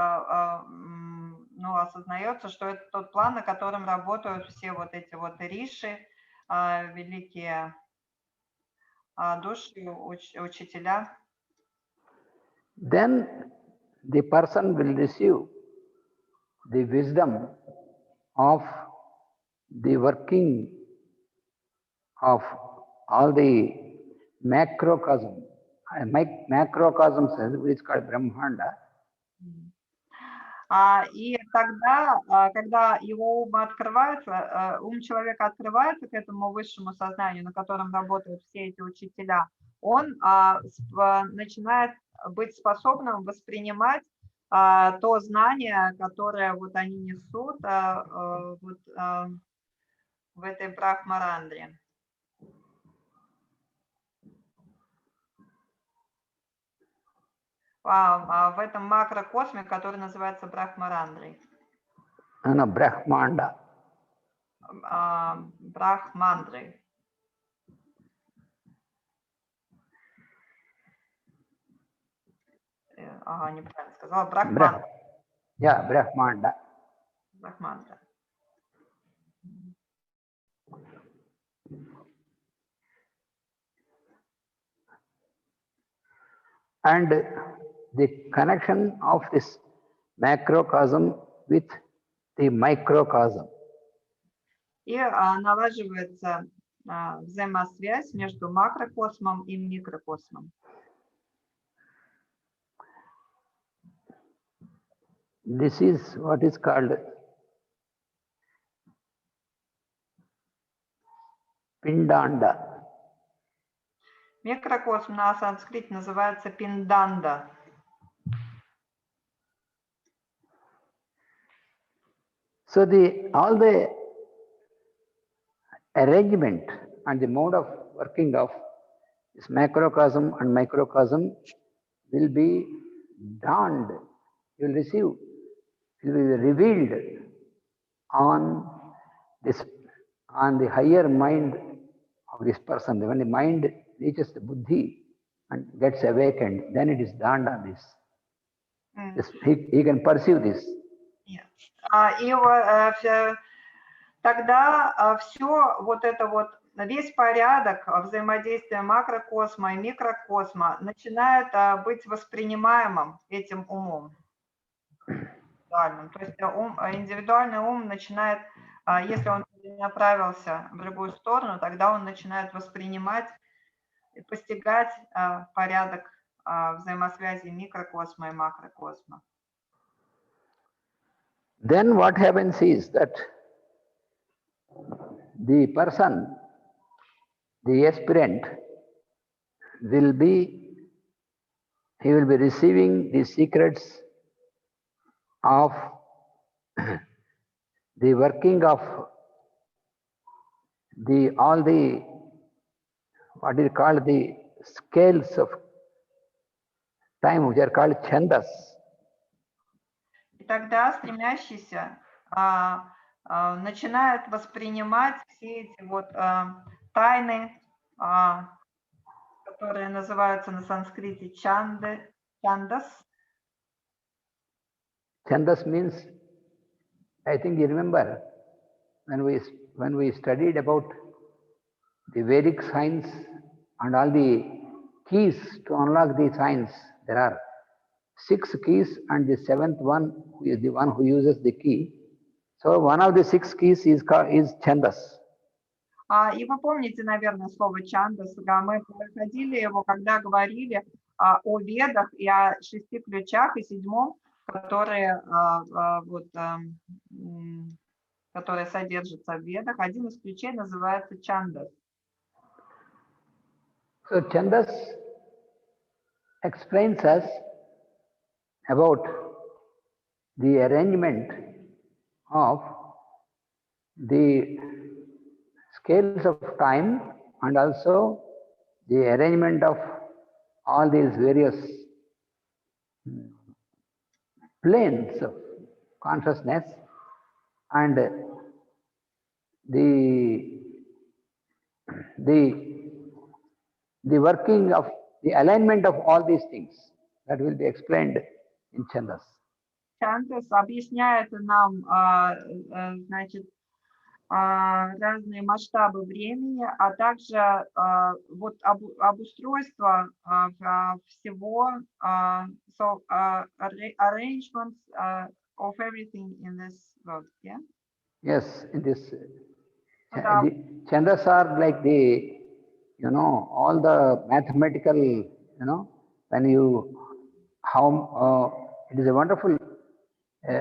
осознается, что это тот план, на котором работают все вот эти вот риши, великие души, учителя. Then the person will receive the wisdom of the working of all the macrocosm. Macrocosms, which is called Brahmanda. И тогда, когда его ум открывается, ум человека открывается к этому высшему сознанию, на котором работают все эти учителя, он начинает быть способным воспринимать то знание, которое вот они несут в этой брахмарандре. В этом макрокосме, который называется брахмарандрой. Брахманда. Брахмандрой. Неправильно сказала. Брахмандра. Брахманда. Брахмандра. And the connection of this macrocosm with the microcosm. И налаживается взаимосвязь между макрокосмом и микрокосмом. This is what is called Pindanda. Микрокосм на санскрите называется пинданда. So all the arrangement and the mode of working of this macrocosm and microcosm will be dawned. You will receive, it will be revealed on the higher mind of this person. When the mind reaches the buddhi and gets awakened, then it is dawned on this. He can perceive this. И тогда все вот это вот, весь порядок взаимодействия макрокосма и микрокосма начинает быть воспринимаемым этим умом. индивидуальным. То есть индивидуальный ум начинает, если он направился в другую сторону, тогда он начинает воспринимать и постигать порядок взаимосвязи микрокосма и макрокосма. Then what happens is that the person, the aspirant, will be receiving the secrets of the working of all the, what is called, the scales of time, which are called chandas. И тогда стремящийся начинает воспринимать все эти вот тайны, которые называются на санскрите чандас. Chandas means, I think you remember, when we studied about the Vedic science and all the keys to unlock the science, there are 6 keys, and the 7th one is the one who uses the key. So one of the 6 keys is chandas. И вы помните, наверное, слово чандас, мы проходили его, когда говорили о ведах и о 6 ключах, и 7-м, которые содержатся в ведах. Один из ключей называется чандас. So chandas explains us about the arrangement of the scales of time and also the arrangement of all these various planes of consciousness and the working of the alignment of all these things that will be explained in Chandas. Чандас объясняет нам, значит, разные масштабы времени, а также вот обустройство всего, so arrangements of everything in this world, yeah? Yes, in this, the Chandas are like the, all the mathematical, when you, how, it is a wonderful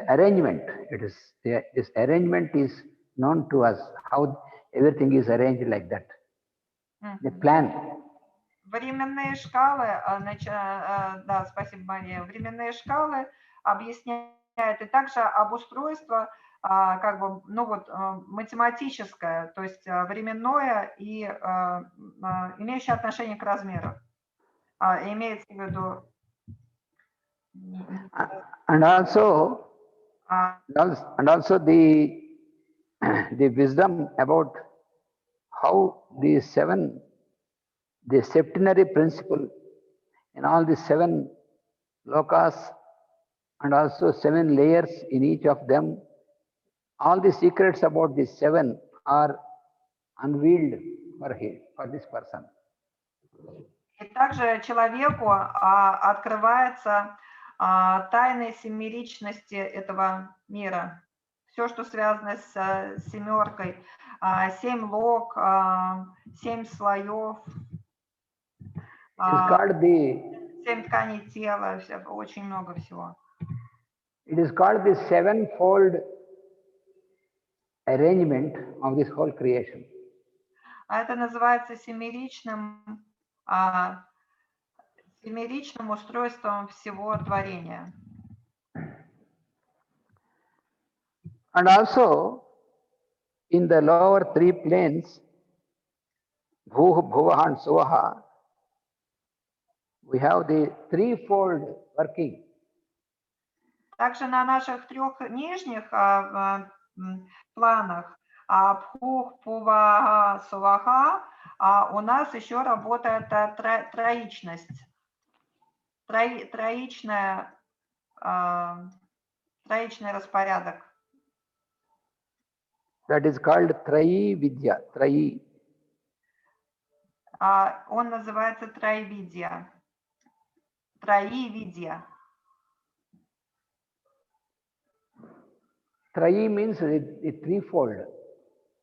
arrangement. It is, this arrangement is known to us, how everything is arranged like that. The plan. Временные шкалы, да, спасибо, Мария. Временные шкалы объясняют и также обустройство, как бы, математическое, то есть временное и имеющее отношение к размеру. Имеется в виду. And also the wisdom about how the septenary principle in all the 7 lokas and also 7 layers in each of them, all the secrets about the 7 are unveiled for this person. И также человеку открывается тайны семеричности этого мира. Все, что связано с 7, 7 лок, 7 слоев, 7 тканей тела, очень много всего. It is called the 7-fold arrangement of this whole creation. Это называется семеричным устройством всего творения. And also, in the lower 3 planes, Bhuh, Bhuvaha and Suvaha, we have the 3-fold working. Также на наших 3 нижних планах, Бхух, Бхувага, Суваха, у нас еще работает троичность. Троичный распорядок. That is called Trayi Vidya. Trayi. Он называется Трайвидья. Траи-видья. Trayi means the threefold.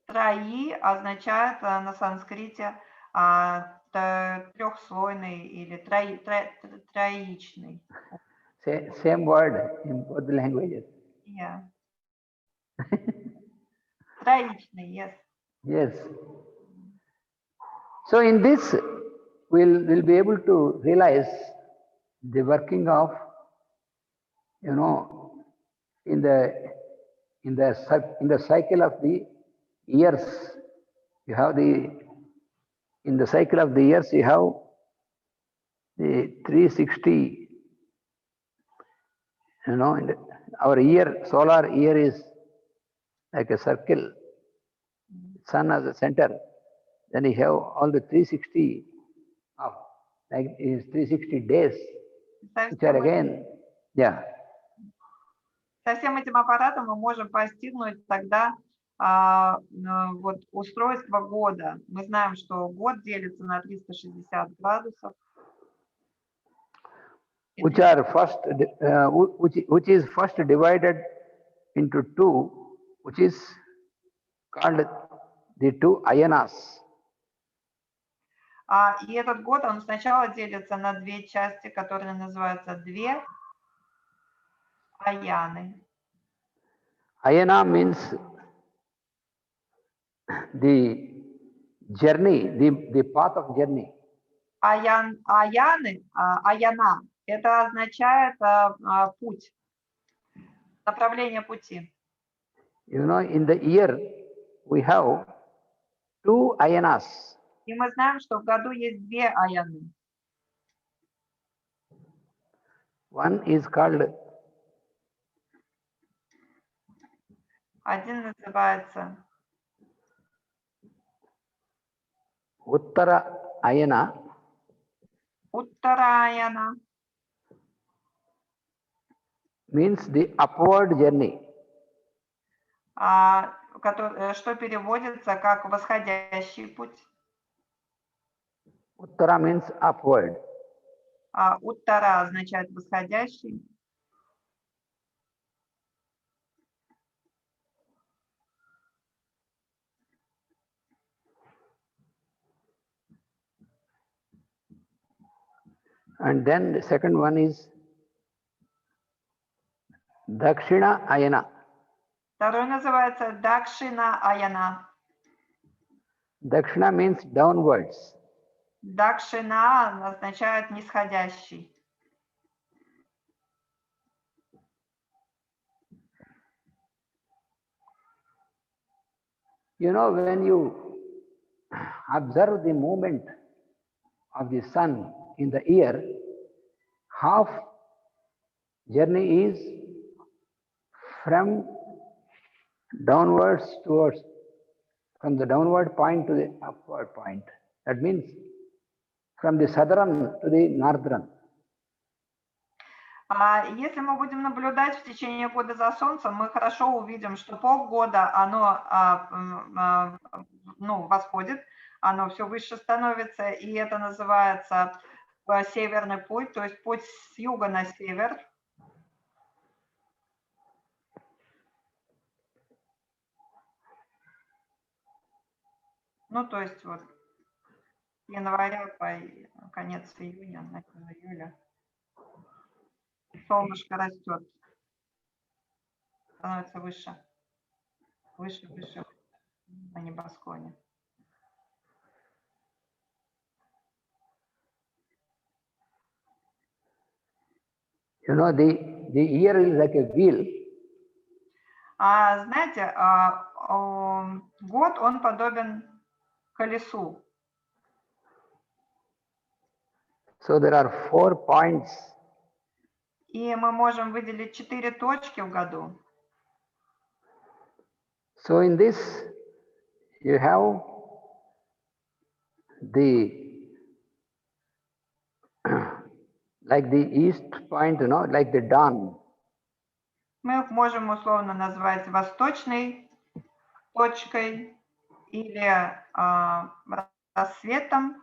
Траи означает на санскрите трехслойный или троичный. Same word in both the languages. Yeah. Троичный, yes. Yes. So in this, we'll be able to realize the working of, in the cycle of the years. You have in the cycle of the years, you have the 360. Our year, solar year is like a circle. Sun as a center. Then you have all the 360 of, like is 360 days, which are again, yeah. Со всем этим аппаратом мы можем постигнуть тогда вот устройство года. Мы знаем, что год делится на 360 градусов. Which are first, which is first divided into two, which is called the two ayanas. И этот год, он сначала делится на две части, которые называются две аяны. Ayana means the journey, the path of journey. Аяна, это означает путь, направление пути. In the year we have two ayanas. И мы знаем, что в году есть две аяны. One is called Один называется Uttara Ayana. Уттараяна. Means the upward journey. Что переводится как восходящий путь. Uttara means upward. Уттара означает восходящий. And then the second one is Dakshina Ayana. Второй называется Дакшина Аяна. Dakshina means downwards. Дакшина означает нисходящий. When you observe the movement of the sun in the year, half journey is from downwards towards, from the downward point to the upward point. That means from the southern to the northern. Если мы будем наблюдать в течение года за Солнцем, мы хорошо увидим, что полгода оно восходит, оно все выше становится, и это называется северный путь, то есть путь с юга на север. То есть вот с января по конец июня, начало июля. Солнышко растет, становится выше на небосклоне. The year is like a wheel. Знаете, год, он подобен колесу. So there are 4 points. И мы можем выделить 4 точки в году. So in this, you have like the east point, like the dawn. Мы их можем условно назвать восточной точкой или рассветом.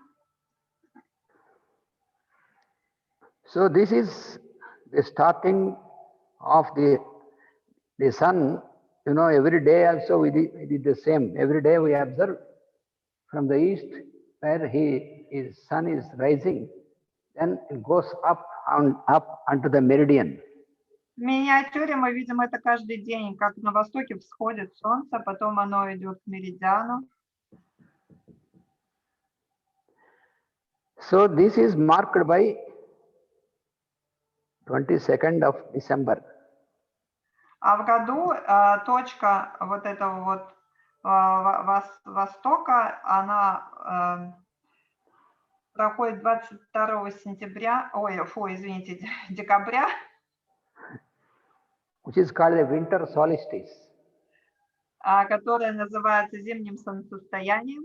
So this is the starting of the sun You know, every day also we did the same. Every day we observe from the east where his sun is rising, then it goes up onto the meridian. В миниатюре мы видим это каждый день, как на востоке всходит солнце, потом оно идет к меридиану. So this is marked by 22nd of December. А в году точка вот этого вот востока, она проходит 22 сентября, извините, декабря. Which is called the winter solstice. Которое называется зимним солнцестоянием.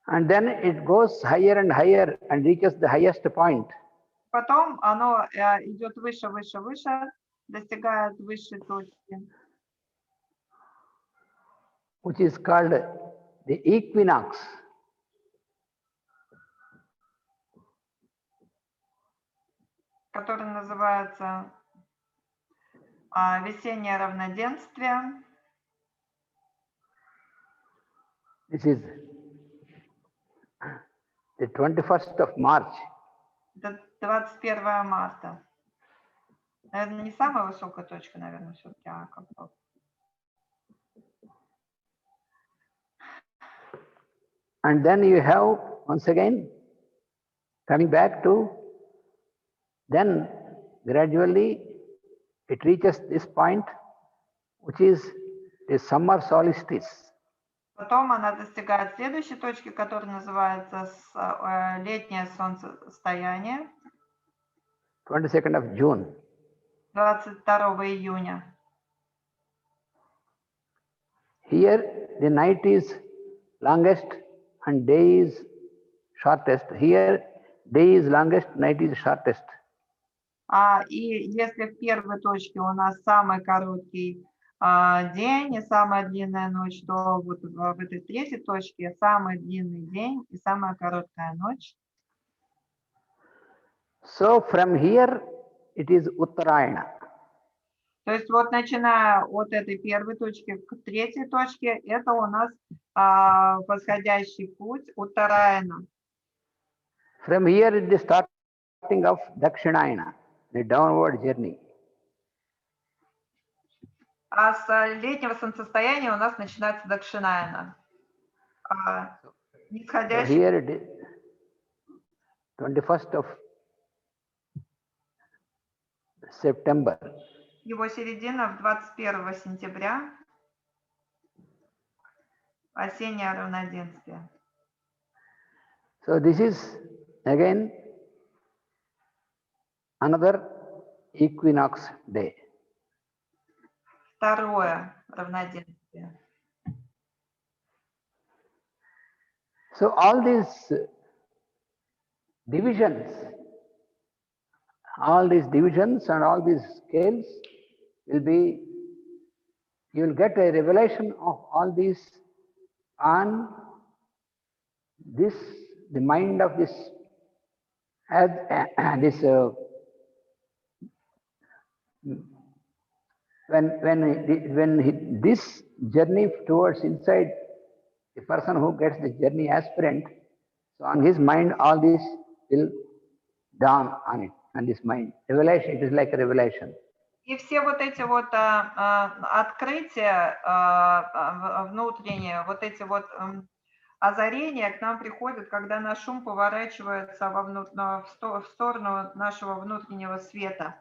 And then it goes higher and higher and reaches the highest point. Потом оно идет выше, выше, выше, достигает высшей точки. Which is called the equinox. Который называется весеннее равноденствие. This is the 21st of March. Это 21 марта. Наверное, не самая высокая точка, наверное, все-таки, как-то. And then you have, once again, coming back to, then gradually it reaches this point, which is the summer solstice. Потом она достигает следующей точки, которая называется летнее солнцестояние. 22nd of June. 22 июня. Here the night is longest and day is shortest. Here day is longest, night is shortest. И если в первой точке у нас самый короткий день и самая длинная ночь, то вот в этой третьей точке самый длинный день и самая короткая ночь. So from here it is Uttarayana. То есть вот начиная от этой первой точки к третьей точке, это у нас восходящий путь Уттараяна. From here it is starting of Dakshinayana, the downward journey. А с летнего солнцестояния у нас начинается Дакшинаяна. Нисходящий... Here it is 21st of September. Его середина в 21 сентября. Осеннее равноденствие. So this is again another equinox day. Второе равноденствие. So all these divisions and all these scales will be, you will get a revelation of all these on this, the mind of this, as when this journey towards inside, the person who gets the journey aspirant, so on his mind all this will dawn on it, on this mind. Revelation, it is like a revelation. И все вот эти вот открытия внутренние, вот эти вот озарения к нам приходят, когда наш ум поворачивается в сторону нашего внутреннего света.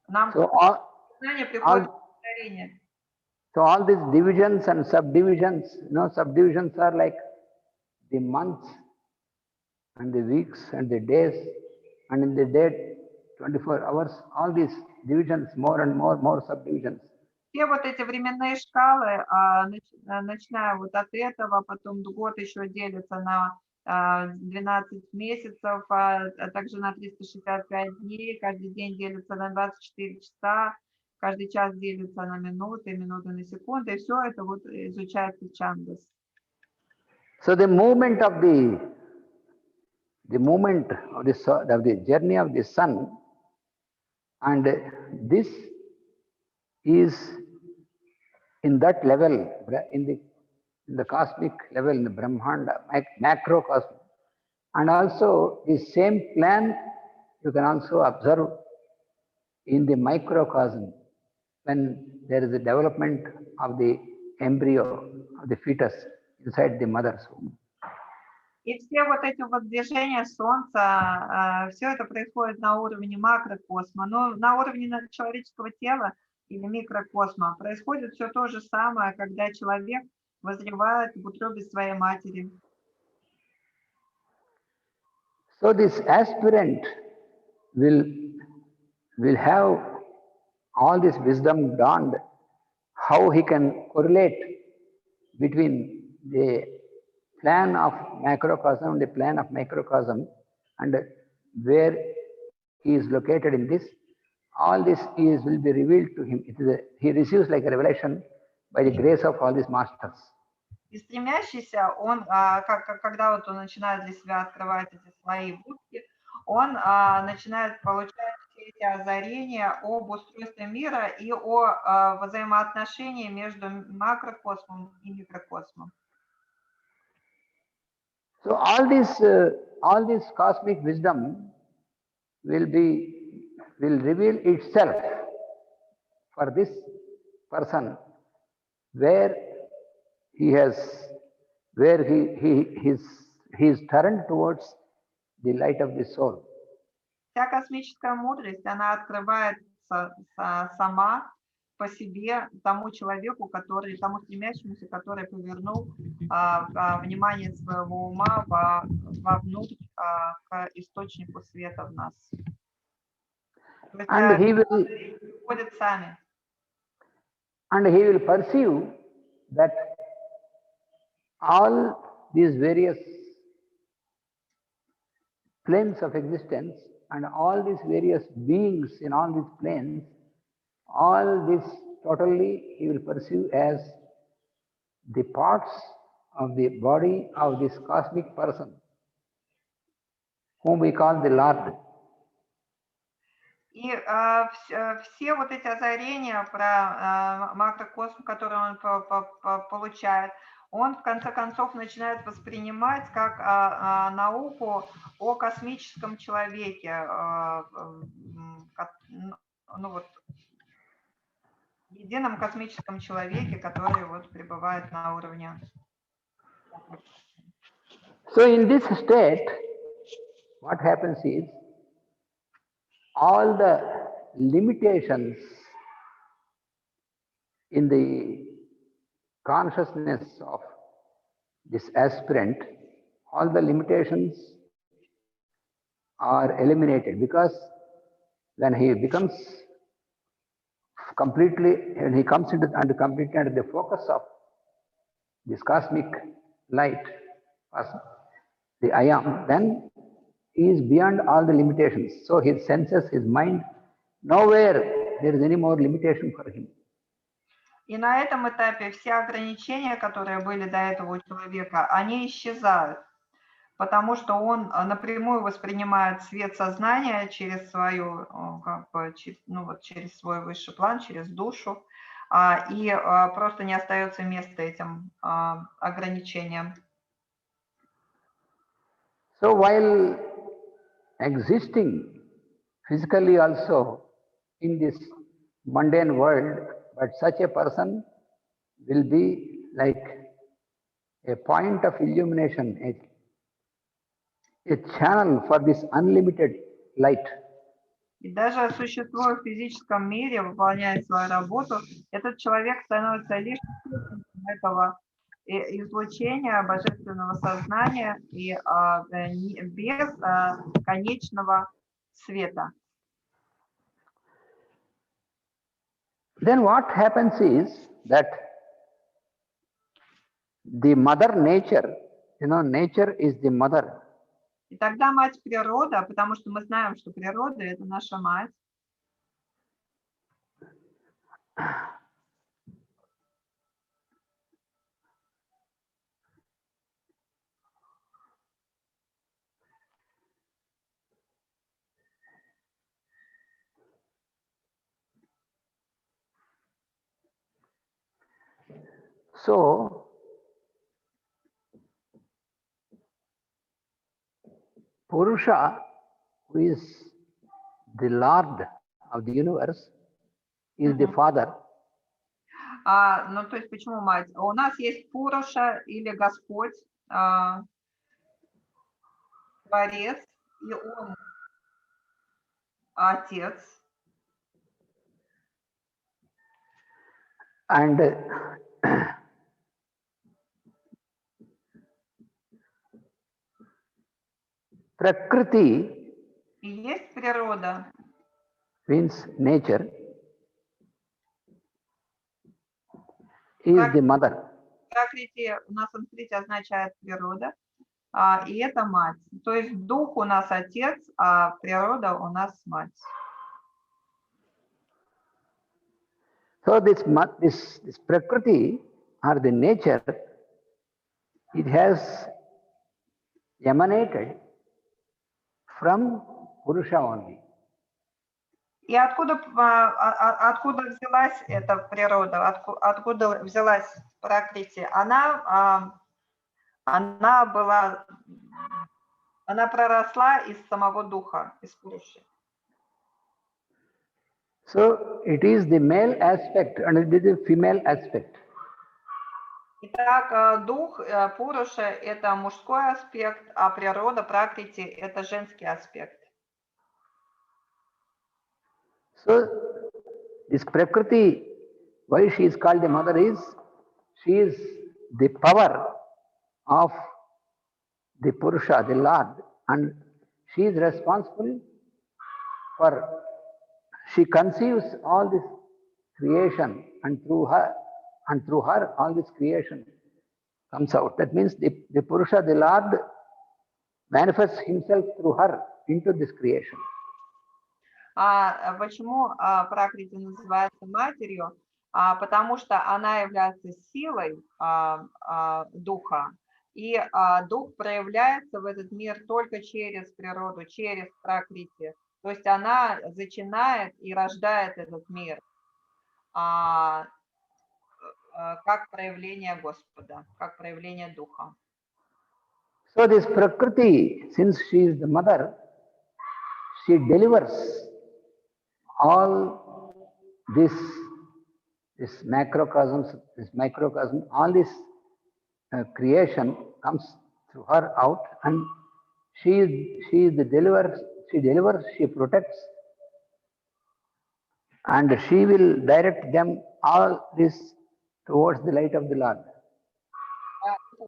Нам знание приходит озарение. So all these divisions and subdivisions, subdivisions are like the months and the weeks and the days, and in the day 24 hours, all these divisions, more and more subdivisions. Все вот эти временные шкалы, начиная вот от этого, потом год еще делится на 12 месяцев, а также на 365 дней, каждый день делится на 24 часа, каждый час делится на минуты, минуты на секунды, и все это вот изучается Чандас. So the movement of the journey of the sun, and this is in that level, in the cosmic level, in the Brahmanda, macrocosm. And also the same plan you can also observe in the microcosm when there is a development of the embryo, of the fetus inside the mother's womb. И все вот эти вот движения Солнца, все это происходит на уровне макрокосма, но на уровне человеческого тела или микрокосма происходит все то же самое, когда человек возревает в утробе своей матери. So this aspirant will have all this wisdom dawned, how he can correlate between the plan of macrocosm, the plan of microcosm, and where he is located in this. All this will be revealed to him. He receives like a revelation by the grace of all these masters. И стремящийся, он, когда вот он начинает для себя открывать эти свои будки, он начинает получать все эти озарения об устройстве мира и о взаимоотношении между макрокосмом и микрокосмом. So all this cosmic wisdom will reveal itself for this person where he is turned towards the light of the soul. Вся космическая мудрость, она открывается сама по себе тому человеку, тому стремящемуся, который повернул внимание своего ума вовнутрь к источнику света в нас. And he will perceive that all these various planes of existence and all these various beings in all these planes, all this totally he will perceive as the parts of the body of this cosmic person, whom we call the Lord. И все вот эти озарения про макрокосм, которые он получает, он в конце концов начинает воспринимать как науку о космическом человеке, ну вот, едином космическом человеке, который вот пребывает на уровне. So in this state, what happens is, all the limitations in the consciousness of this aspirant, all the limitations are eliminated, because when he becomes when he comes completely under the focus of this cosmic light, the I am, then he is beyond all the limitations. So his senses, his mind, nowhere there is any more limitation for him. И на этом этапе все ограничения, которые были до этого у человека, они исчезают, потому что он напрямую воспринимает свет сознания через свою, через свой высший план, через душу, и просто не остается места этим ограничениям. So while existing physically also in this mundane world, but such a person will be like a point of illumination, a channel for this unlimited light. И даже существуя в физическом мире, выполняя свою работу, этот человек становится лишь этого излучения божественного сознания и без конечного света. Then what happens is that the mother nature, nature is the mother. И тогда мать природа, потому что мы знаем, что природа — это наша мать. So, Purusha, who is the Lord of the universe, is the Father. Ну, то есть почему мать? У нас есть Пуруша или Господь, Творец, и Он Отец. And Prakriti И есть природа. means nature, is the mother. Пракрити на санскрите означает природа, и это мать. То есть дух у нас отец, а природа у нас мать. So this Prakriti or the nature, it has emanated from Purusha only. И откуда взялась эта природа, откуда взялась Пракрити? Она проросла из самого духа, из Пуруши. So it is the male aspect and it is the female aspect. Итак, дух Пуруши – это мужской аспект, а природа Пракрити – это женский аспект. So this Prakriti, why she is called the mother is, she is the power of the Purusha, the Lord, and she is responsible for, she conceives all this creation, and through her all this creation comes out. That means the Purusha, the Lord, manifests himself through her into this creation. Почему Пракрити называется матерью? Потому что она является силой духа, и дух проявляется в этот мир только через природу, через Пракрити. То есть она зачинает и рождает этот мир как проявление Господа, как проявление духа. So this Prakriti, since she is the mother, she delivers all this macrocosm, all this creation comes through her out, and she is the deliverer. She delivers, she protects, and she will direct them all this towards the light of the Lord.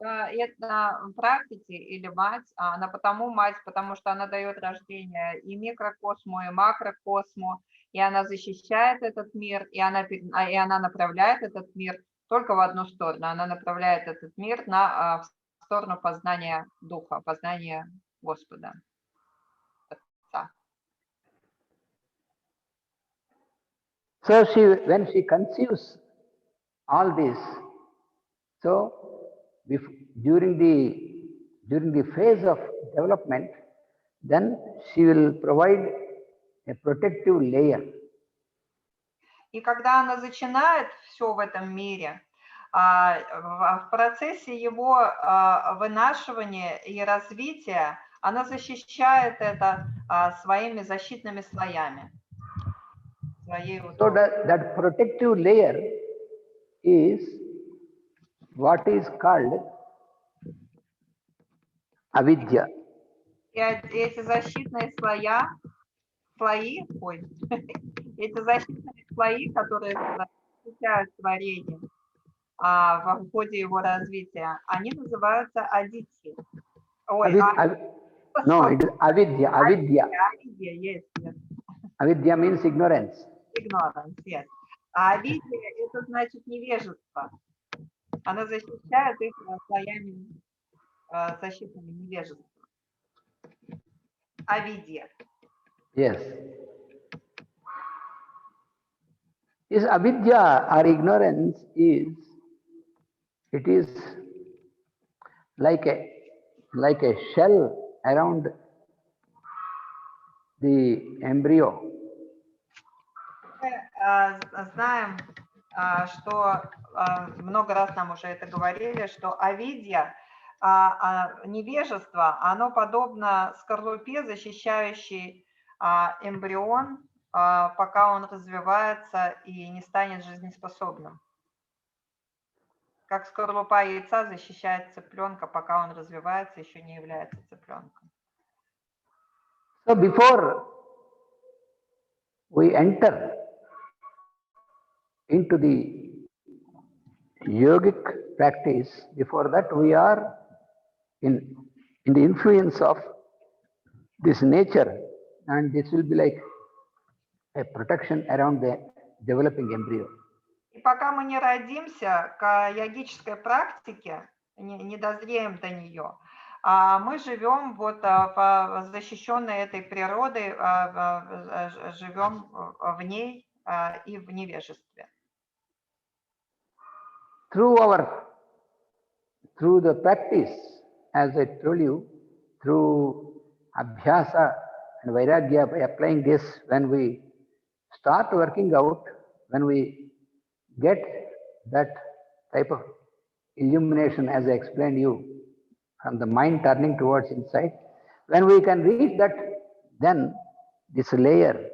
Это Пракрити или мать, она потому мать, потому что она дает рождение и микрокосму, и макрокосму, и она защищает этот мир, и она направляет этот мир только в одну сторону. Она направляет этот мир в сторону познания Духа, познания Господа. Отца. So when she conceives all this, so during the phase of development, then she will provide a protective layer. И когда она зачинает все в этом мире, в процессе его вынашивания и развития, она защищает это своими защитными слоями. So that protective layer is what is called avidya. И эти защитные эти защитные слои, которые защищают творение в ходе его развития, они называются адити. No, it is avidya. Avidya, yes. Avidya means ignorance. Ignorance, yes. А авидия – это значит невежество. Она защищает их слоями защитными невежества. Авидия. Yes. This avidya or ignorance is like a shell around the embryo. Мы знаем что много раз нам уже это говорили, что авидья, невежество, оно подобно скорлупе, защищающей эмбрион, пока он развивается и не станет жизнеспособным. Как скорлупа яйца защищает цыпленка, пока он развивается, еще не является цыпленком. So before we enter into the yogic practice, before that we are in the influence of this nature, and this will be like a protection around the developing embryo. И пока мы не родимся к йогической практике, не дозреем до нее, мы живем вот защищенной этой природой, живем в ней и в невежестве. Through the practice, as I told you, through abhyasa and vairagya, by applying this, when we start working out, when we get that type of illumination, as I explained you, from the mind turning towards inside, when we can reach that, then this layer,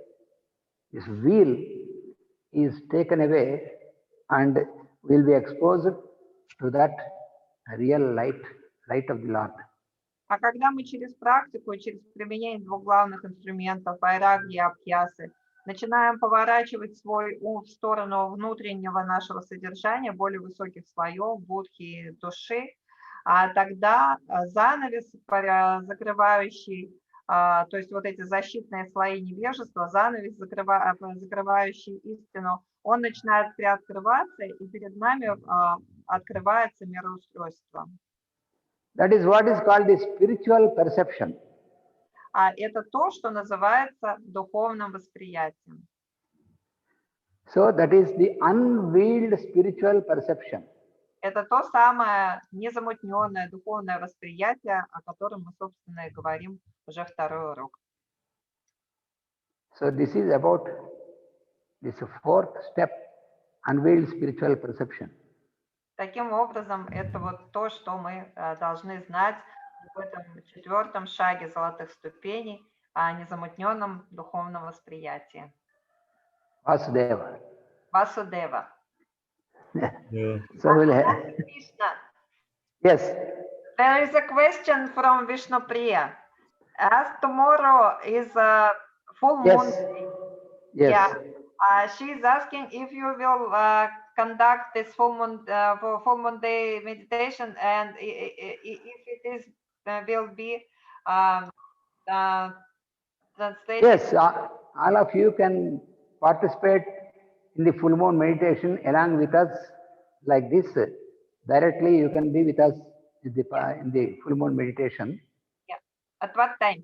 this veil is taken away and we'll be exposed to that real light of the Lord. А когда мы через практику, через применение двух главных инструментов, вайрагьи и абхьясы, начинаем поворачивать свой ум в сторону внутреннего нашего содержания, более высоких слоев, будхи, души, тогда занавес, закрывающий, то есть вот эти защитные слои невежества, занавес, закрывающий истину, он начинает приоткрываться, и перед нами открывается мироустройство. That is what is called the spiritual perception. Это то, что называется духовным восприятием. So that is the unveiled spiritual perception. Это то самое незамутненное духовное восприятие, о котором мы, собственно, и говорим уже второй урок. So this is about this fourth step, unveiled spiritual perception. Таким образом, это вот то, что мы должны знать в этом четвертом шаге золотых ступеней о незамутненном духовном восприятии. Vasudeva. Vasudeva. So we'll have, Krishna. yes. There is a question from Vishnupriya. As tomorrow is a full moon Yes. day, Yes. she is asking if you will conduct this full moon day meditation, and if it is will be translated. Yes, all of you can participate in the full moon meditation along with us like this. Directly you can be with us in the full moon meditation. Yeah. At what time?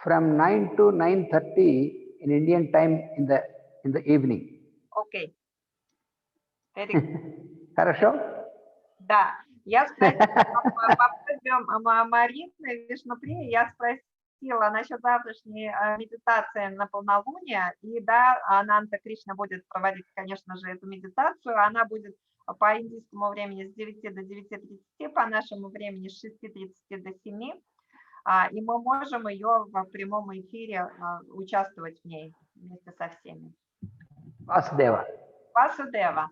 From 9 to 9:30 in Indian time in the evening. Okay. Very good. Хорошо? Да, я спросила по просьбе Марины Вишнуприи, я спросила насчет завтрашней медитации на полнолуние, и да, Ананта Кришна будет проводить, конечно же, эту медитацию, она будет по индийскому времени с 9 до 9:30, по нашему времени с 6:30 до 7, и мы можем ее в прямом эфире участвовать в ней вместе со всеми. Vasudeva. Vasudeva.